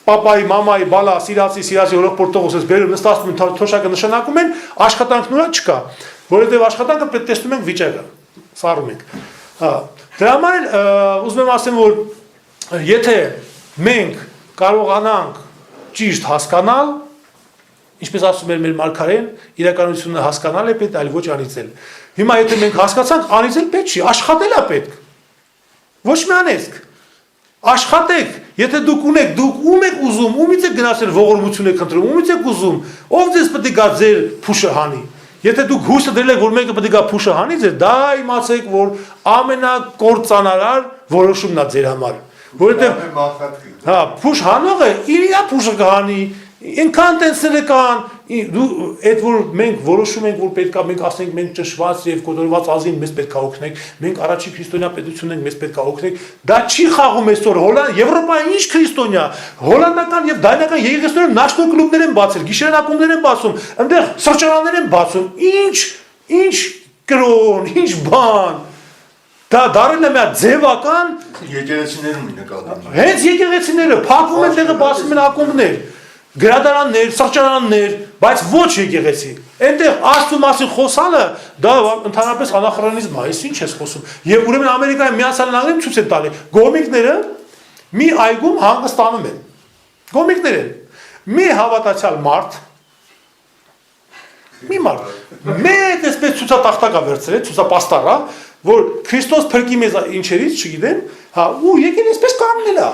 պապայի, մամայի, բալա, սիրացի հորոպորտողոսս բերում նստացում են թոշակը նշանակում են, աշխատանքն ուրա չկա, որովհետև աշխատանքը պետք տեսնում ենք վիճակը սարում ենք դրա համար ուզում եմ ասեմ որ եթե մենք կարողանանք ճիշտ հասկանալ ինչպես ասում էր մեր մարգարեն իրականությունը հասկանալ է պետք այլ ոչ անիծել հիմա եթե մենք հասկացանք անիծել պետք չի աշխատել է պետք ոչ մի անեզք աշխատեք եթե դուք ունեք դուք ում եք ուզում ումից եք գնացել ողորմություն եք խնդրում ումից եք ուզում ով ձեզ պետք է գա ձեր փուշը հանի Եթե դուք հույսը դրել եք որ մեկը պետք է գա փուշը հանի ձեզ, դա իմացեք որ ամենակործանարար որոշումն է ձեր համար, որովհետև հա փուշ հանողը իր փուշը կհանի, ինքան տենսերը կան, դու այդ որ մենք որոշում ենք որ պետք է մենք ասենք մենք ճշված եւ կոտորված ազգին մեզ պետք է օգնենք, մենք առաջի քրիստոնյա պետություն ենք մեզ պետք է օգնենք, դա չի խաղում այսօր Հոլանդ, Եվրոպայի ինչ քրիստոնյա, հոլանդական եւ դանական եկեղեցիները նաշնո կլուբներ են բացել, գիշերային ակումբներ են բացում, այնտեղ սրճարաններ են բացում, ինչ կրոն, ինչ բան Դա դարել է մի ձևական եկեղեցիներում նկատում։ Հենց եկեղեցիները փակվում են տեղը բացում են ակումբներ, գրադարաններ, սրճարաններ, բայց ոչ եկեղեցի։ Այնտեղ Աստծո մասին խոսալը դա ընդհանրապես անախորոնիզմ է, այս ինչ ես խոսում։ Եվ ուրեմն Ամերիկայի Միացյալ Նահանգներում ցույց է տալի, գոմիկները մի այգում հանգստանում են։ Գոմիկներ են։ Մի հավատացյալ մարդ մեծ այսպես ցուցատախտակ է վերցրել, ցուցապաստառ է, որ Քրիստոս փրկի մեզ ինչերից, չգիտեմ, հա, ու եկել այսպես կանգնել է։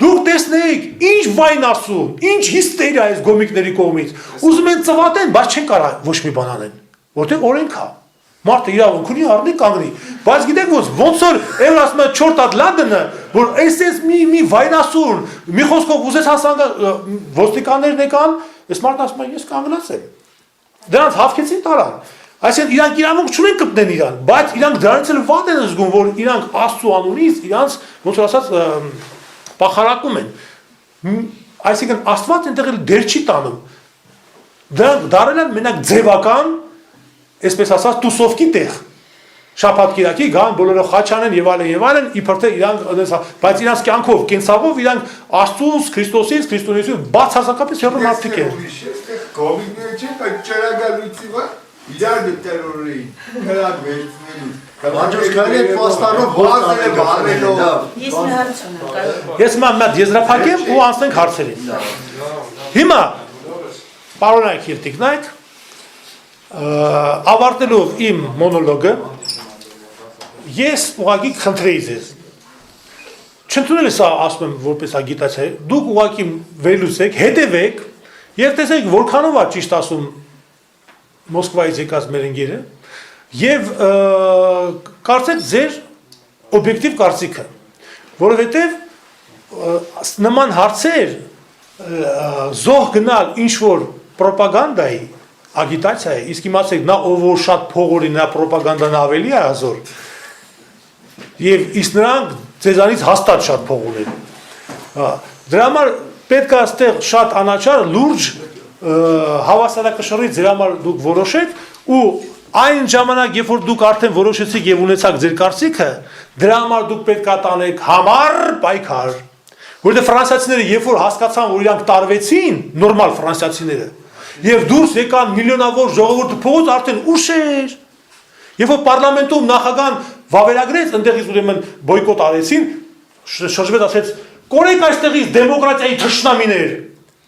Դուք տեսնեիք, ինչ վայն ասում, ինչ հիստերիա է գոմիկների կողմից։ Ուզում են ծվատեն, բայց չեն կարող ոչ մի բան անեն, որտեղ օրենք է։ Մարդը իրավունք ունի առնի կանգնի։ Բայց գիտեք ոնց որ էլ ասում է չորտատ լադնը, որ այսպես մի վայնասուն, մի խոսքով ուզես հասան ոստիկաններն եկան, այս մարդն ասում է ես կանգնած եմ։ Դրանց հավքեցին տարան։ Այսինքն իրանք իրավունք չունեն կպնեն իրան, բայց իրանք դրանից էլ վատ են զգում, որ իրանք Աստծո անունից իրանց ոնց որ ասած պախարակում են։ Այսինքն Աստված այնտեղ էլ դեր չի տանում։ Դրանք դարել են մենակ ձևական, այսպես ասած, տուսովկի տեղ։ Շաբաթ կիրակի գան բոլորը խաչանեն եւ այլն, իբր թե իրանք, բայց իրանք կյանքով, կենցաղով իրանք Աստծուց, Քրիստոսից, քրիստոնեություն բացարձակապես հեռու մարդիկ են։ Կողմիկները չեն, բայց ճարագալույցի վրա։ իրար դրորի, կրակ վերցնելու։ Աջոս քանի այդ պաստառով բազել է բարելով։ Ես մի հարց ունեմ, կարող Ես մամետ եզրափակեմ ու անցնենք հարցերին։ Հիմա պարոնայք եւ տիկնայք ավարտելով իմ մոնոլոգը ես ուղղակի խնդրեի ձեզ չընդունել ես ասում եմ որպես ագիտացիա դուք ուղղակի վերլուծեք հետևեք եւ տեսեք որքանով է ճիշտ ասում Մոսկվայից եկած մեր ընկերը եւ կարծեք ձեր օբյեկտիվ կարծիքը որովհետեւ նման հարցեր զոհ գնալ ինչ որ պրոպագանդայի ագիտացիայի իսկ իմացեք նա ով որ շատ փող ունի նա պրոպագանդան ավելի է ազոր եւ իսկ նրանք ձեզանից հաստատ շատ փող ունեն դրա համար պետք է այստեղ շատ անաչար լուրջ հավասարակշռի ձեր համար դուք որոշեք ու այն ժամանակ երբ որ դուք արդեն որոշեցիք եւ ունեցաք ձեր կարծիքը դրա համար դուք պետք է տանեք համառ պայքար որտեղ ֆրանսիացիները երբ որ հասկացան որ իրանք տարվեցին նորմալ ֆրանսիացիները եւ դուրս եկան միլիոնավոր ժողովուրդը փողոց արդեն ուշ էր երբ որ պարլամենտում նախագահան վավերագրեց ընդեղից ուրեմն բոյկոտ արեցին շրջվեց ասեց կորեք այստեղից դեմոկրատիայի թշնամիներ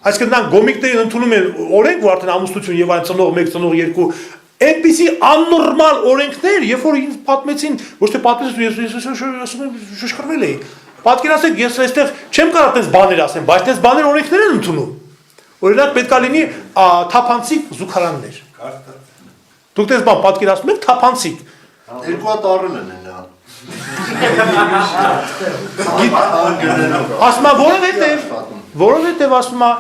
այսինքն նրանք գոմիկներին ընդունում են օրենք որ արդեն ամուսնություն եւ այն ծնող 1 ծնող 2 այնպիսի աննորմալ օրենքներ երբ որ ինձ պատմեցին ոչ թե պատմեցին ես ասում եմ շշկրվել էի պատկերացրեք ես այստեղ չեմ կարող այդպես բաներ ասեմ բայց այդպես բաներ օրենքներ են ընդունում օրինակ պետք է լինի թափանցիկ զուգարաններ դուք դες բան պատկերացնում եք թափանցիկ Երկու հատ առել են նա։ ասում է որովհետև ասում է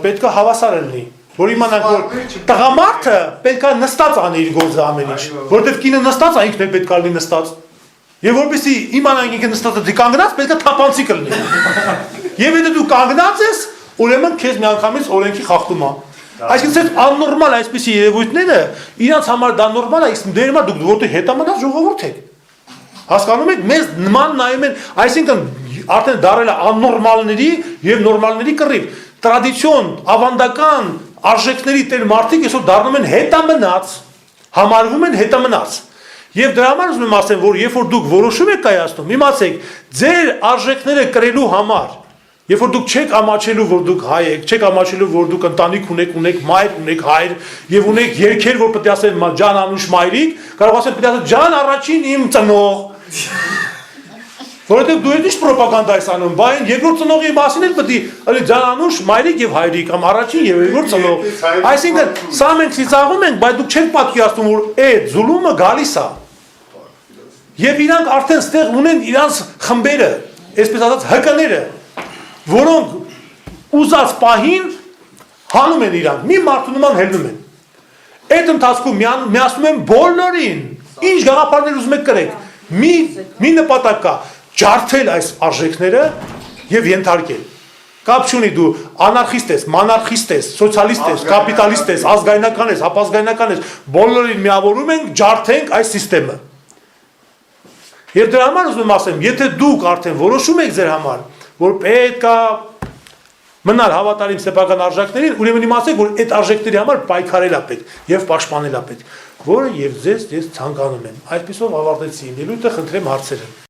պետք է հավասար լինի որ իմանանք որ տղամարդը պետք է նստած անի իր գործը ամեն ինչ որովհետև կինը նստած է ինքն էլ պետք է լինի նստած եւ որպեսզի իմանանք ինքը նստած է կանգնած պետք է թափանցիկ լինի եւ եթե դու կանգնած ես ուրեմն քեզ միանգամից օրենքի խախտում է այսինքն աննորմալ այսպիսի երևույթները իրանց համար դա նորմալ է իսկ դեր համար դուք որտեղ հետամնաց ժողովուրդ եք հասկանում եք մեզ նման նայում են այսինքն արդեն դարել է աննորմալների եւ նորմալների կռիվ տրադիցիոն ավանդական արժեքների տեր մարդիկ այսօր դառնում են հետամնաց համարվում են հետամնաց եւ դրա համար ուզում եմ ասեմ որ երբ որ դուք որոշում եք կայացնում իմացեք ձեր արժեքները կրելու համար Երբ որ դուք չեք ամաչելու, որ դուք հայ եք, չեք ամաչելու, որ դուք ընտանիք ունեք մայր, ունեք հայր, եւ ունեք երկեր, որ պետք է ասեն ջան անուշ մայրիկ, կարող ասեն պետք է ասեն ջան առաջին իմ ծնող։ Որովհետեւ դու եք ինչ ռոպագանդա ես անում, բայց երկրորդ ծնողի մասին էլ պետք է ջան անուշ մայրիկ եւ հայրիկ, կամ առաջին եւ երկրորդ ծնող։ Այսինքն սա մենք ծիծաղում ենք, բայց դուք չեք պատկերացնում, որ այդ զուլումը գալիս է։ Եվ իրանք արդեն ստեղ ունեն իրանց խմբերը, այսպես ասած հկները որոնք ուզած պահին հանում են իրանք, մի մարդու նման հելնում են։ Այդ ընթացքում միացնում են բոլորին, ինչ գաղափարներ ուզում եք կրեք, մի նպատակ կա, ջարդել այս արժեքները և ենթարկել։ Կապ չունի դու անարխիստ ես, մանարխիստ ես, սոցիալիստ ես, կապիտալիստ ես, ազգայնական ես, հապազգայնական ես, բոլորին միավորում ենք, ջարդենք այս սիստեմը։ Եվ դրա համար ուզում ասեմ, եթե դուք արդեն որոշում եք ձեր համար, որ պետք է մնալ հավատարիմ սեփական արժեքներին, ուրեմն իմացեք, որ այդ արժեքների համար պայքարել է պետք եւ պաշտպանել է պետք, որը եւ ձեզ ցանկանում եմ։ Այսպեսով ավարտեցի իմ ելույթը, խնդրեմ հարցերը։